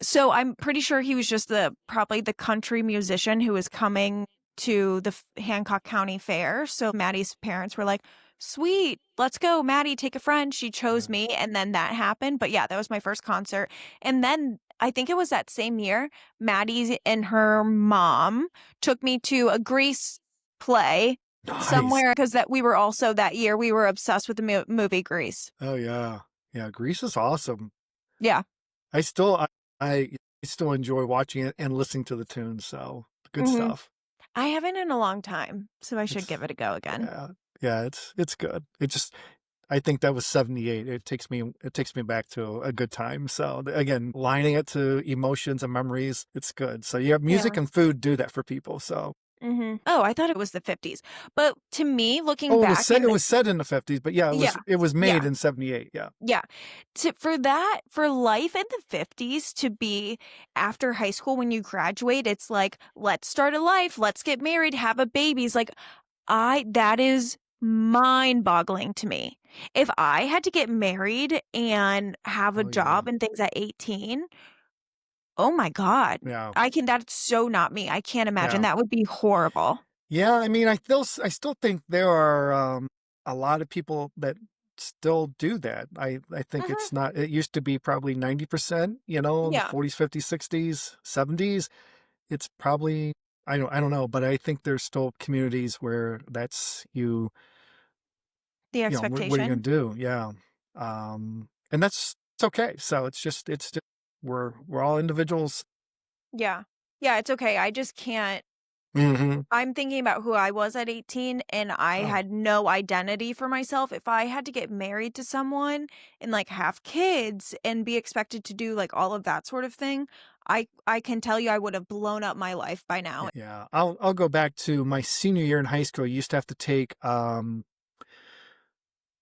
So I'm pretty sure he was just probably the country musician who was coming to the Hancock County Fair. So Maddie's parents were like, sweet, let's go, Maddie, take a friend. She chose me. And then that happened. But yeah, that was my first concert. And then I think it was that same year, Maddie and her mom took me to a Grease play Nice. somewhere because we were also that year, we were obsessed with the movie Grease. Oh yeah. Yeah. Grease is awesome. Yeah. I still enjoy watching it and listening to the tunes. So good stuff. I haven't in a long time, so I should It's- give it a go again. Yeah. Yeah. It's good. I think that was 78. It takes me back to a good time. So again, lining it to emotions and memories, it's good. So yeah, music and food do that for people. So Oh, I thought it was the 50s. But to me, looking it back, was set in the 50s, but yeah, it was made in 78. Yeah. yeah, for life in the 50s to be after high school when you graduate, it's like, let's start a life, let's get married, have a babies. Like, that is mind-boggling to me. If I had to get married and have a job and things at 18, oh my God. Yeah. That's so not me. I can't imagine. Yeah. That would be horrible. Yeah, I mean, I still think there are a lot of people that still do that. I think it's not. It used to be probably 90%. In the 40s, 50s, 60s, 70s. It's probably I don't know, but I think there's still communities where that's you. The What are you expectation. gonna do? Yeah, and it's okay. So it's just we're all individuals. Yeah. Yeah, it's okay. I just can't. Mm-hmm. I'm thinking about who I was at 18 and I had no identity for myself. If I had to get married to someone and like have kids and be expected to do like all of that sort of thing, I can tell you I would have blown up my life by now. Yeah, I'll go back to my senior year in high school. I used to have to take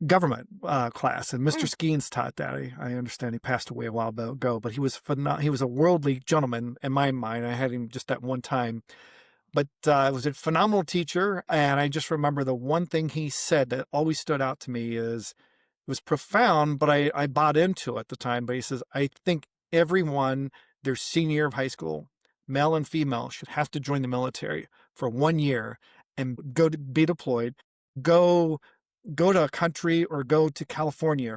government class, and Mr. Skeens taught that. I understand he passed away a while ago, but he was he was a worldly gentleman in my mind. I had him just that one time, but was a phenomenal teacher. And I just remember the one thing he said that always stood out to me is it was profound, but I bought into it at the time. But he says, I think everyone, their senior year of high school, male and female, should have to join the military for 1 year and go to be deployed, go to a country or go to California,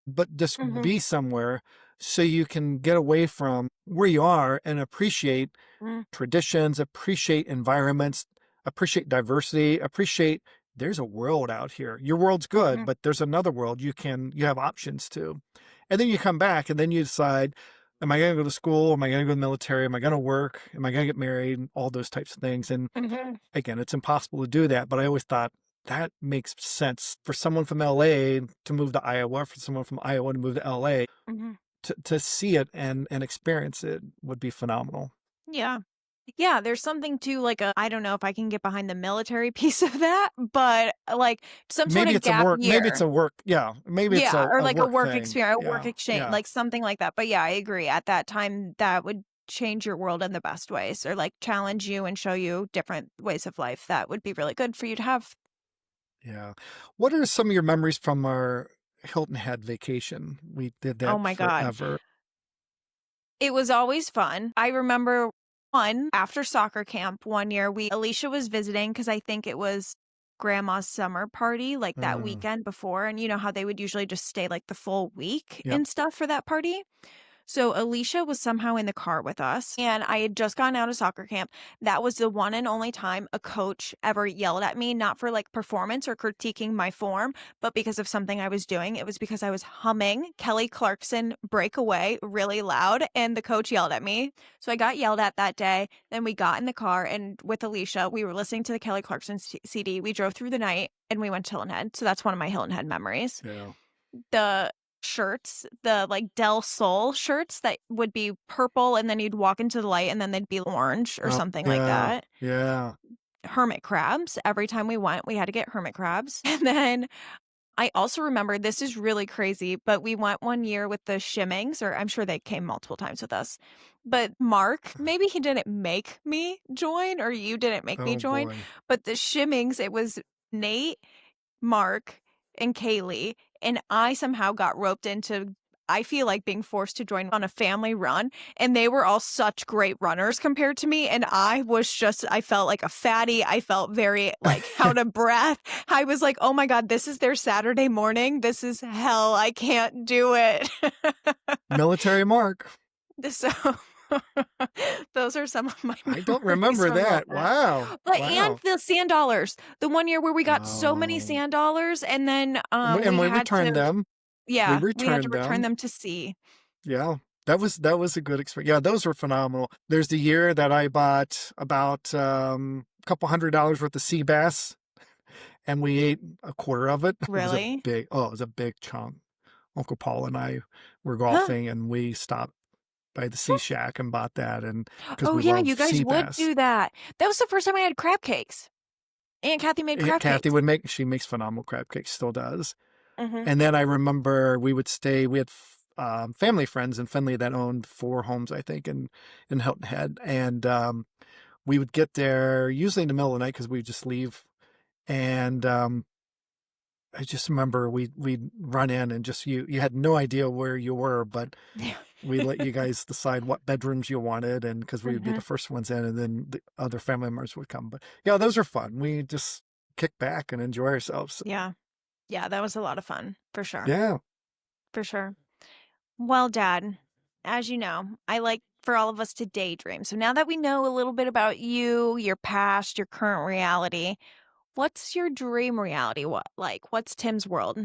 but just be somewhere so you can get away from where you are and appreciate traditions, appreciate environments, appreciate diversity, appreciate there's a world out here. Your world's good, but there's another world you have options to. And then you come back and then you decide, Am I going to go to school? Am I going to go to the military? Am I going to work? Am I going to get married? All those types of things. And Hmm. again, it's impossible to do that. But I always thought that makes sense for someone from LA to move to Iowa, for someone from Iowa to move to LA. Hmm. To see it and experience it would be phenomenal. Yeah. Yeah, there's something to like a I don't know if I can get behind the military piece of that, but like some sort Maybe of it's a gap work, maybe it's year. a work, yeah, maybe it's Yeah, or a like a work work thing. experience, a work Yeah, exchange, yeah, like something like that. But yeah, I agree. At that time, that would change your world in the best ways or like challenge you and show you different ways of life. That would be really good for you to have. yeah. What are some of your memories from our Hilton Head vacation? We did Oh that my God. forever. It was always fun. I remember one after soccer camp one year, Alicia was visiting because I think it was grandma's summer party, like that Mm, weekend before. And you know how they would usually just stay like the full week yep. and stuff for that party? So Alicia was somehow in the car with us, and I had just gotten out of soccer camp. That was the one and only time a coach ever yelled at me, not for like performance or critiquing my form, but because of something I was doing. It was because I was humming Kelly Clarkson Breakaway really loud, and the coach yelled at me. So I got yelled at that day. Then we got in the car, and with Alicia, we were listening to the Kelly Clarkson CD. We drove through the night, and we went to Hilton Head. So that's one of my Hilton Head memories. Yeah. The shirts, the like Del Sol shirts that would be purple and then you'd walk into the light and then they'd be orange or Oh, something like yeah. that. Yeah. Hermit crabs. Every time we went, we had to get hermit crabs. And then I also remember this is really crazy, but we went one year with the Shimmings, or I'm sure they came multiple times with us. But Mark, maybe he didn't make me join, or you didn't make me Oh join, boy. but the Shimmings, it was Nate, Mark, and Kaylee, and I somehow got roped into I feel like being forced to join on a family run, and they were all such great runners compared to me, and I felt like a fatty. I felt very like out of breath. I was like, "Oh my god, this is their Saturday morning. This is hell. I can't do it." Military mark. So those are some of my I don't memories remember from that. that. Wow. But and Wow. the sand dollars. The one year where we got so many Oh. sand dollars and then And we we had returned to them. We we had to returned return them. them to sea. Yeah. That was a good experience. Yeah, those were phenomenal. There's the year that I bought about a couple $100 worth of sea bass and we ate a quarter of it. It was a Really? it was a big chunk. Uncle Paul and I were Huh. golfing and we stopped by the Sea Shack and bought that and because Oh we yeah, love you guys sea would bass. do that. That was the first time I had crab cakes. Aunt Kathy made crab Kathy cakes. would make she makes phenomenal crab cakes, still does. Mhm. And then I remember we had family friends in Findlay that owned 4 homes, I think, in Hilton Head. And we would get there usually in the middle of the night because we would just leave. And I just remember we'd run in and just you had no idea where you were, but we let you guys decide what bedrooms you wanted, and because we would be the Mhm. first ones in, and then the other family members would come. But yeah, those are fun. We just kick back and enjoy ourselves. Yeah. Yeah, that was a lot of fun, for sure. Yeah. For sure. Well, Dad, as you know, I like for all of us to daydream. So now that we know a little bit about you, your past, your current reality, what's your dream reality? What like? What's Tim's world?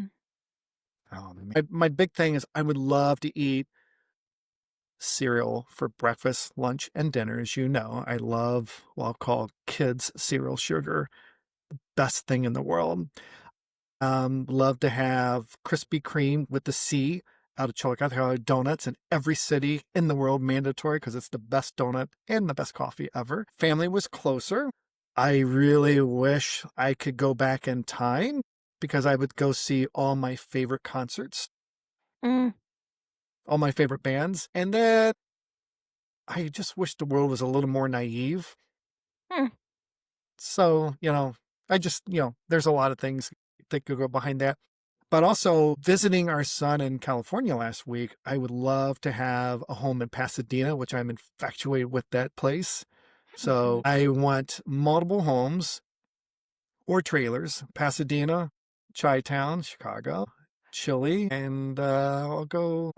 My big thing is I would love to eat cereal for breakfast, lunch, and dinner. As you know, I love what I'll call kids cereal sugar, best thing in the world. Love to have Krispy Kreme with the C out of Chillicothe donuts in every city in the world, mandatory because it's the best donut and the best coffee ever. Family was closer. I really wish I could go back in time because I would go see all my favorite concerts, Mm, all my favorite bands. And then I just wish the world was a little more naive. hmm, So, there's a lot of things that could go behind that. But also visiting our son in California last week, I would love to have a home in Pasadena, which I'm infatuated with that place. So mhm. I want multiple homes or trailers, Pasadena, Chi-Town, Chicago, Chile, and I'll go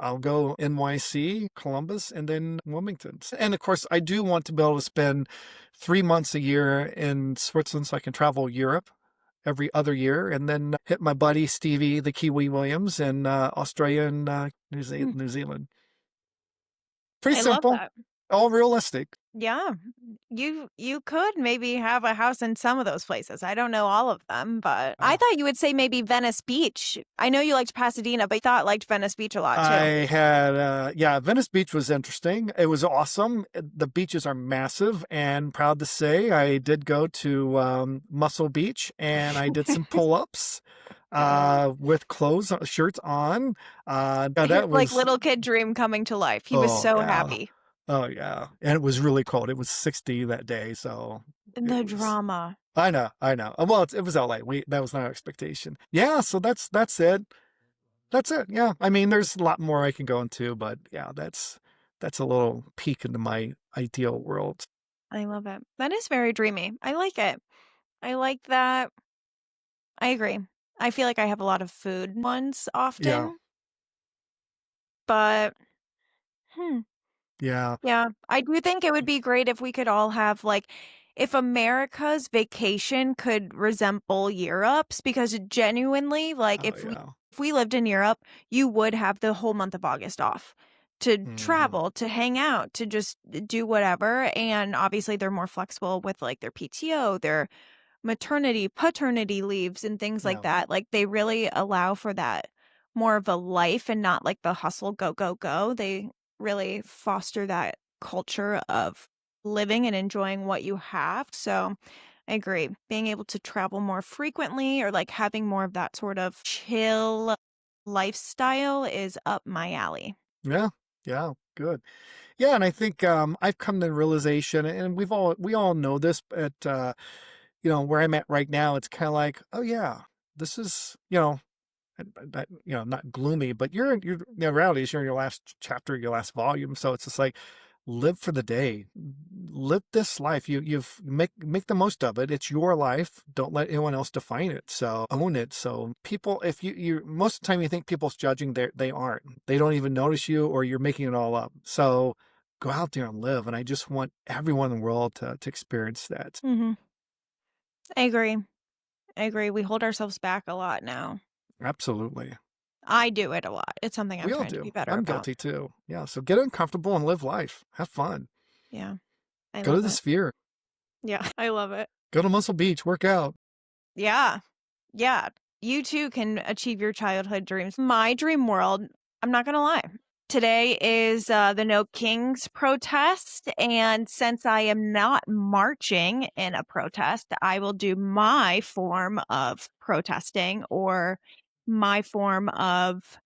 NYC, Columbus, and then Wilmington. And of course, I do want to be able to spend 3 months a year in Switzerland so I can travel Europe every other year, and then hit my buddy Stevie, the Kiwi Williams, in Australia and New Hmm. Zealand. Pretty I love simple, that. all realistic. Yeah. You could maybe have a house in some of those places. I don't know all of them, but I Uh, thought you would say maybe Venice Beach. I know you liked Pasadena, but I thought liked Venice Beach a lot I too. had, yeah, Venice Beach was interesting. It was awesome. The beaches are massive, and proud to say I did go to Muscle Beach and I did some pull-ups with clothes, shirts on. Yeah, His that like was, little kid dream coming to life. He was oh, so yeah. happy. Oh, yeah. And it was really cold. It was 60 that day. So it The was, drama. I know, I know. Well, it was LA. That was not our expectation. Yeah. So that's it. That's it. Yeah. I mean, there's a lot more I can go into, but yeah, that's a little peek into my ideal world. I love it. That is very dreamy. I like it. I like that. I agree. I feel like I have a lot of food ones Yeah. often, but hmm, Yeah. yeah, I do think it would be great if we could all have like if America's vacation could resemble Europe's because genuinely like Oh, yeah. if we lived in Europe, you would have the whole month of August off to Hmm. travel, to hang out, to just do whatever, and obviously they're more flexible with like their PTO, their maternity, paternity leaves and things like Yeah. that. Like they really allow for that more of a life and not like the hustle, go, go, go. They really foster that culture of living and enjoying what you have. So I agree. Being able to travel more frequently or like having more of that sort of chill lifestyle is up my alley. Yeah. Yeah. Good. Yeah. And I think I've come to the realization, and we all know this, but where I'm at right now, it's kind of like, oh yeah, this is, not gloomy, but the reality is you're in your last chapter, your last volume. So it's just like, live for the day, live this life. You've make the most of it. It's your life. Don't let anyone else define it. So own it. So people, if you most of the time you think people's judging, they aren't. They don't even notice you, or you're making it all up. So go out there and live. And I just want everyone in the world to experience that. Hmm. I agree. I agree. We hold ourselves back a lot now. Absolutely. I do it a lot. It's something I'm We all trying to be do. better I'm about. guilty too. Yeah. So get uncomfortable and live life. Have fun. Yeah, I Go to love the it. Sphere. Yeah, I love it. Go to Muscle Beach. Work out. Yeah, yeah. You too can achieve your childhood dreams. My dream world, I'm not going to lie. Today is the No Kings protest. And since I am not marching in a protest, I will do my form of protesting or my form of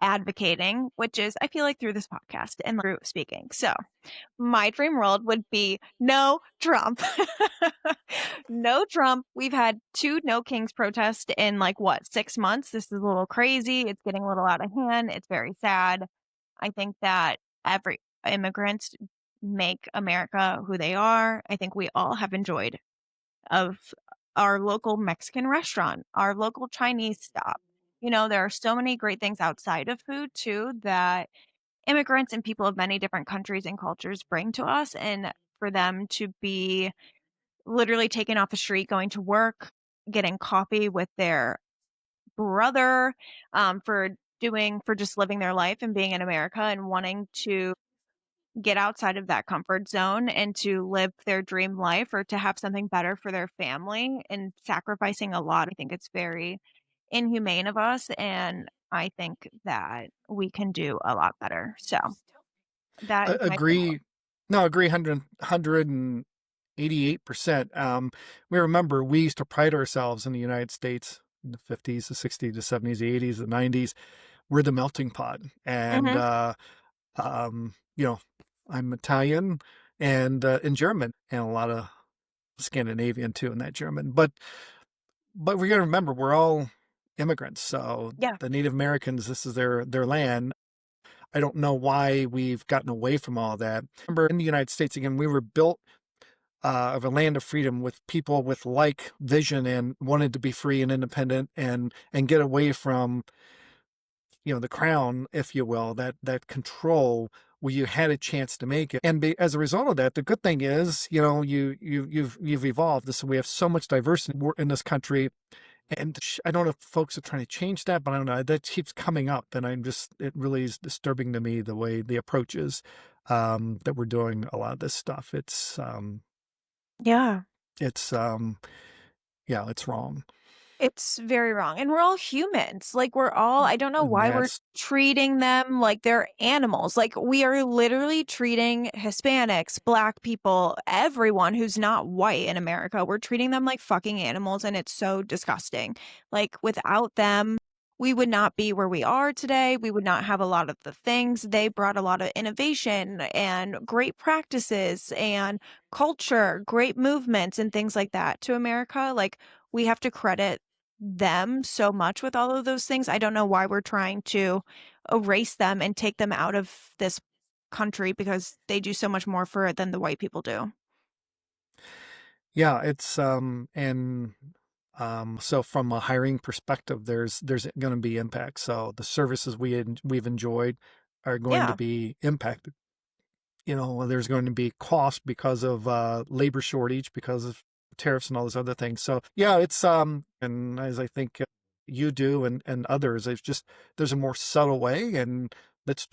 advocating, which is, I feel like, through this podcast and through speaking. So, my dream world would be no Trump. No Trump. We've had 2 No Kings protests in like what, 6 months? This is a little crazy. It's getting a little out of hand. It's very sad. I think that every immigrants make America who they are. I think we all have enjoyed of our local Mexican restaurant, our local Chinese stop. There are so many great things outside of food too that immigrants and people of many different countries and cultures bring to us, and for them to be literally taken off the street going to work, getting coffee with their brother, for just living their life and being in America and wanting to get outside of that comfort zone and to live their dream life or to have something better for their family and sacrificing a lot. I think it's very inhumane of us, and I think that we can do a lot better. So that is my dream world. Agree. No, agree 188%. We remember we used to pride ourselves in the United States in the 50s, the 60s, the 70s, the 80s, the 90s. We're the melting pot. And, Mhm. um, you know, I'm Italian and German, and a lot of Scandinavian too in that German. But we got to remember, we're all immigrants. So Yeah. the Native Americans, this is their land. I don't know why we've gotten away from all that. Remember, in the United States, again, we were built of a land of freedom with people with like vision and wanted to be free and independent and get away from the crown, if you will, that control where you had a chance to make it. And as a result of that, the good thing is, you've evolved. So we have so much diversity in this country, And I don't know if folks are trying to change that, but I don't know. That keeps coming up, and it really is disturbing to me the way the approach is that we're doing a lot of this stuff. Yeah. It's, yeah, it's wrong. It's very wrong, and we're all humans, like, we're all I don't know And why we're that's, treating them like they're animals, like, we are literally treating Hispanics, Black people, everyone who's not white in America, we're treating them like fucking animals, and it's so disgusting. Like, without them, we would not be where we are today, we would not have a lot of the things. They brought a lot of innovation and great practices and culture, great movements, and things like that to America, like, we have to credit them so much with all of those things. I don't know why we're trying to erase them and take them out of this country because they do so much more for it than the white people do. yeah, so from a hiring perspective, there's going to be impact. So the services we've enjoyed are going to Yeah. be impacted. There's going to be cost because of labor shortage, because of tariffs and all those other things. So yeah, and as I think you do and others, it's just there's a more subtle way, and let's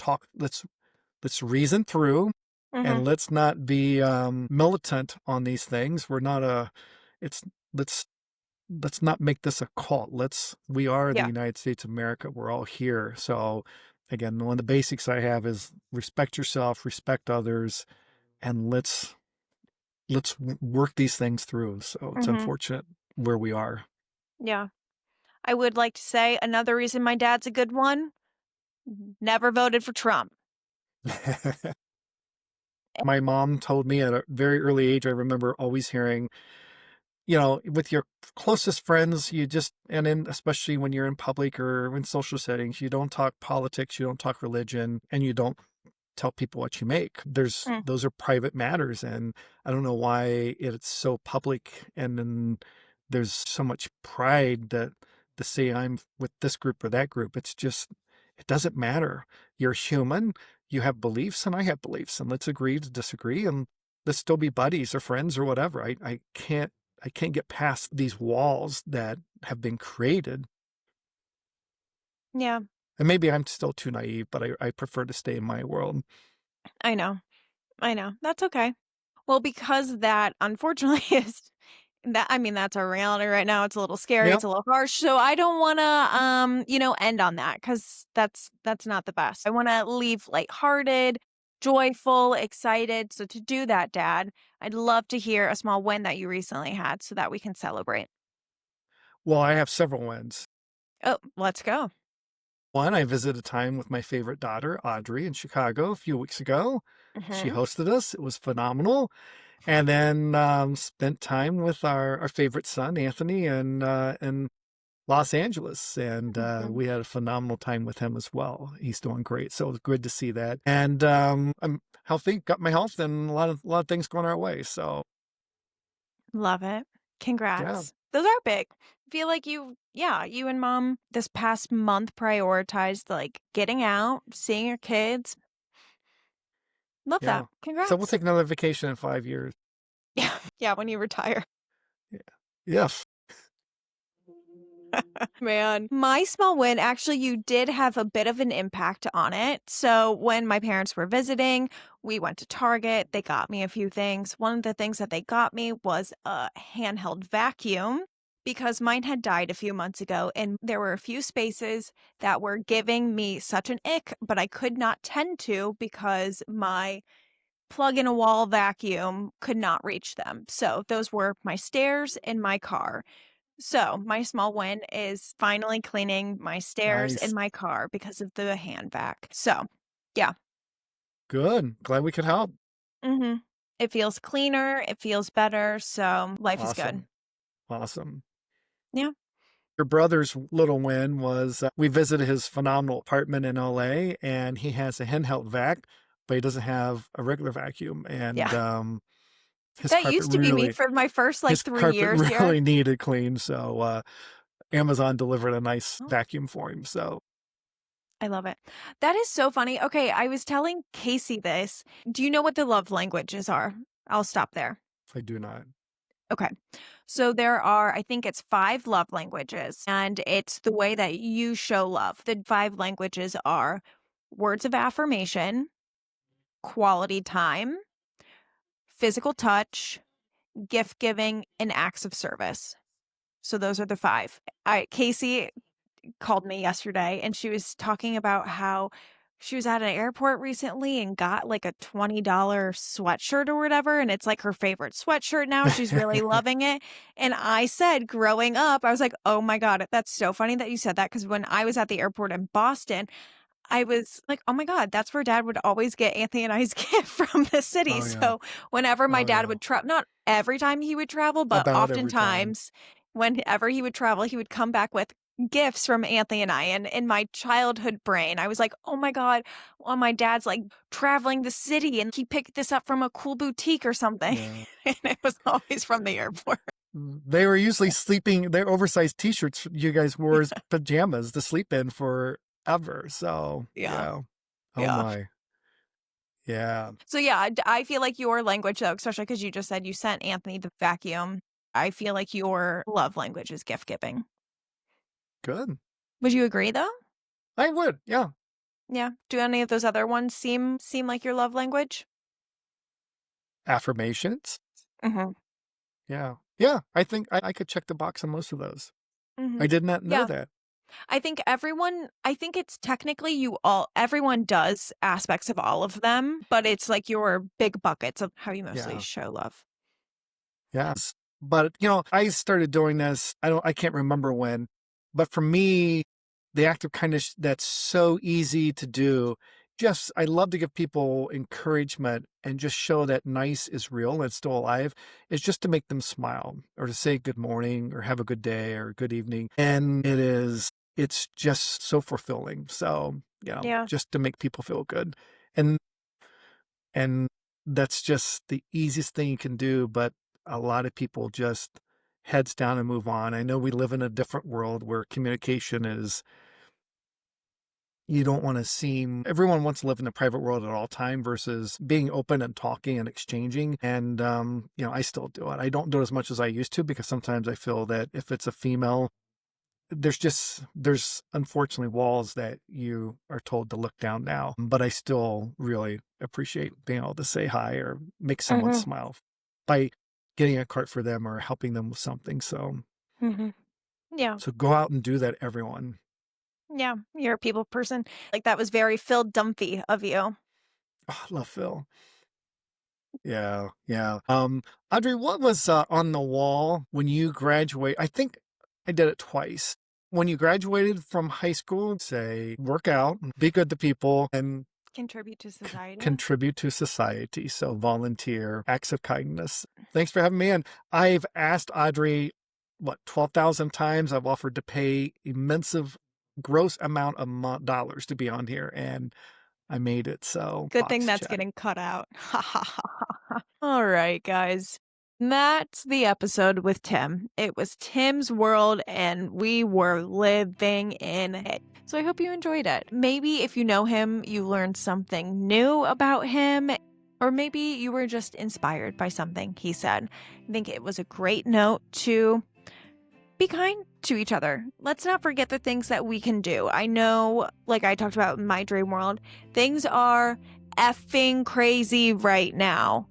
reason through, Mhm. and let's not be militant on these things. We're not a it's let's let's not make this a cult. We are the Yeah. United States of America. We're all here. So again, one of the basics I have is respect yourself, respect others, and let's work these things through. So it's Mhm. unfortunate where we are. Yeah. I would like to say another reason my dad's a good one, never voted for Trump. My mom told me at a very early age, I remember always hearing, with your closest friends, and then especially when you're in public or in social settings, you don't talk politics, you don't talk religion, and you don't tell people what you make. Mm. Those are private matters. And I don't know why it's so public. And then there's so much pride that to say I'm with this group or that group. It doesn't matter. You're human. You have beliefs and I have beliefs, and let's agree to disagree, and let's still be buddies or friends or whatever. I can't get past these walls that have been created. Yeah, And maybe I'm still too naive, but I prefer to stay in my world. I know. I know. That's okay. Well, because that unfortunately is that I mean, that's our reality right now. It's a little scary, Yep. it's a little harsh. So I don't wanna end on that because that's not the best. I wanna leave lighthearted, joyful, excited. So to do that, Dad, I'd love to hear a small win that you recently had so that we can celebrate. Well, I have several wins. Oh, let's go. One, I visited time with my favorite daughter, Audrey, in Chicago a few weeks ago. She Mhm. hosted us. It was phenomenal. And then spent time with our favorite son, Anthony, in Los Angeles. And Mhm. we had a phenomenal time with him as well. He's doing great. So it was good to see that. And I'm healthy, got my health, and a lot of things going our way. So Love it. yeah, Congrats. Those are big. Feel like you and mom this past month prioritized like getting out, seeing your kids. Love that. yeah. So we'll Congrats. take another vacation in 5 years. Yeah. Yeah, when you retire. Yeah. Yes. Man. My small win, actually, you did have a bit of an impact on it. So, when my parents were visiting, we went to Target. They got me a few things. One of the things that they got me was a handheld vacuum because mine had died a few months ago. And there were a few spaces that were giving me such an ick, but I could not tend to because my plug in a wall vacuum could not reach them. So, those were my stairs and my car. So, my small win is finally cleaning my stairs in Nice. my car because of the hand vac. So, yeah. Good. Glad we could help. Mhm. It feels cleaner, it feels better, so life is good. Awesome. Awesome. Yeah. Your brother's little win was we visited his phenomenal apartment in LA, and he has a handheld vac, but he doesn't have a regular vacuum. And Yeah. his That carpet used to be me really, for my first, like, his 3 carpet years here. really needed clean. So Amazon delivered a nice Oh, vacuum for him. So I love it. That is so funny. Okay, I was telling Casey this. Do you know what the love languages are? I'll stop there. I do not. Okay. So there are, I think it's 5 love languages, and it's the way that you show love. The 5 languages are words of affirmation, quality time, physical touch, gift giving, and acts of service. So those are the 5. Casey called me yesterday and she was talking about how she was at an airport recently and got like a $20 sweatshirt or whatever. And it's like her favorite sweatshirt now. She's really loving it. And I said, growing up, I was like, oh my God, that's so funny that you said that. Because when I was at the airport in Boston, I was like, oh my God, that's where dad would always get Anthony and I's gift from the city. Oh, yeah. So whenever my Oh, dad yeah. would travel, not every time he would travel, but About every time. oftentimes whenever he would travel, he would come back with gifts from Anthony and I. And in my childhood brain, I was like, oh my God, well, my dad's like traveling the city and he picked this up from a cool boutique or something. Yeah. And it was always from the airport. They were usually sleeping, their oversized t-shirts you guys wore as pajamas to sleep in forever. So, Yeah. Oh Yeah. my. Yeah. So yeah, I feel like your language though, especially because you just said you sent Anthony the vacuum. I feel like your love language is gift giving. Good. Would you agree though? I would. Yeah. Yeah. Do any of those other ones seem like your love language? Affirmations. Mm-hmm. Yeah. Yeah. I think I could check the box on most of those. Mm-hmm. I did not know Yeah. that. I think it's technically everyone does aspects of all of them, but it's like your big buckets of how you mostly Yeah. show love. Yes. But, I started doing this, I can't remember when, but for me, the act of kindness that's so easy to do, I love to give people encouragement and just show that nice is real and it's still alive, is just to make them smile or to say good morning or have a good day or good evening. And it's just so fulfilling. So, Yeah. just to make people feel good. And that's just the easiest thing you can do. But a lot of people just heads down and move on. I know we live in a different world where communication is, you don't want to everyone wants to live in the private world at all time versus being open and talking and exchanging. And, I still do it. I don't do it as much as I used to because sometimes I feel that if it's a female, there's unfortunately walls that you are told to look down now, but I still really appreciate being able to say hi or make someone Mm-hmm. smile by getting a cart for them or helping them with something. So, Mm-hmm. Yeah. so go out and do that, everyone. Yeah. You're a people person. Like that was very Phil Dunphy of you. Oh, I love Phil. Yeah. Yeah. Audrey, what was on the wall when you graduate? I think I did it twice. When you graduated from high school, say, work out, be good to people, and Contribute to society. contribute to society. So volunteer, acts of kindness. Thanks for having me in. I've asked Audrey, 12,000 times. I've offered to pay immense gross amount of dollars to be on here, and I made it. So Good thing box that's check. getting cut out. All right, guys. That's the episode with Tim. It was Tim's world and we were living in it. So I hope you enjoyed it. Maybe if you know him, you learned something new about him, or maybe you were just inspired by something he said. I think it was a great note to be kind to each other. Let's not forget the things that we can do. I know, like I talked about in my dream world, things are effing crazy right now.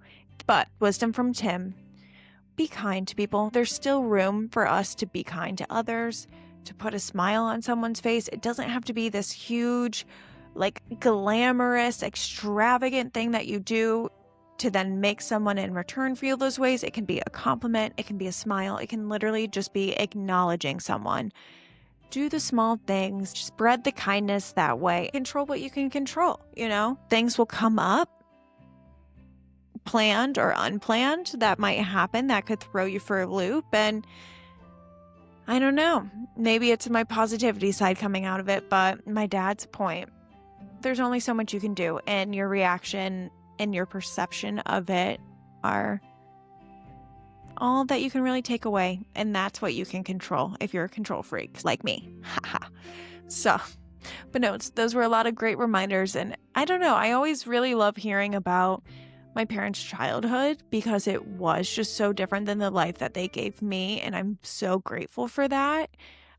But wisdom from Tim, be kind to people. There's still room for us to be kind to others, to put a smile on someone's face. It doesn't have to be this huge, like glamorous, extravagant thing that you do to then make someone in return feel those ways. It can be a compliment. It can be a smile. It can literally just be acknowledging someone. Do the small things. Spread the kindness that way. Control what you can control, Things will come up, planned or unplanned, that might happen, that could throw you for a loop. And I don't know, maybe it's my positivity side coming out of it, but my dad's point, there's only so much you can do, and your reaction and your perception of it are all that you can really take away. And that's what you can control if you're a control freak like me. So, but no, those were a lot of great reminders. And I don't know, I always really love hearing about my parents' childhood because it was just so different than the life that they gave me. And I'm so grateful for that.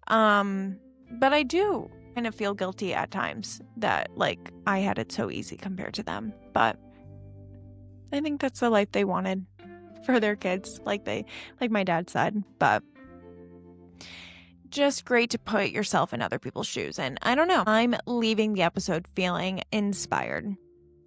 But I do kind of feel guilty at times that like I had it so easy compared to them. But I think that's the life they wanted for their kids, like my dad said. But just great to put yourself in other people's shoes. And I don't know, I'm leaving the episode feeling inspired.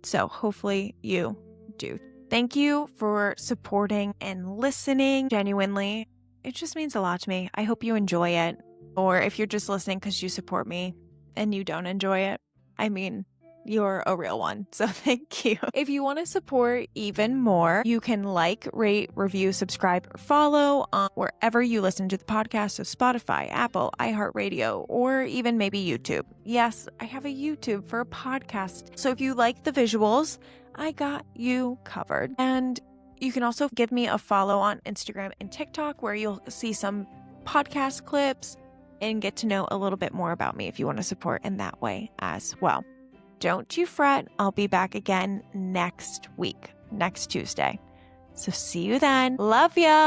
So hopefully you do. Thank you for supporting and listening. Genuinely, it just means a lot to me. I hope you enjoy it. Or if you're just listening because you support me and you don't enjoy it, I mean, you're a real one. So thank you. If you want to support even more, you can like, rate, review, subscribe, or follow on wherever you listen to the podcast. So Spotify, Apple, iHeartRadio, or even maybe YouTube. Yes, I have a YouTube for a podcast. So if you like the visuals, I got you covered. And you can also give me a follow on Instagram and TikTok where you'll see some podcast clips and get to know a little bit more about me if you want to support in that way as well. Don't you fret. I'll be back again next week, next Tuesday. So see you then. Love ya.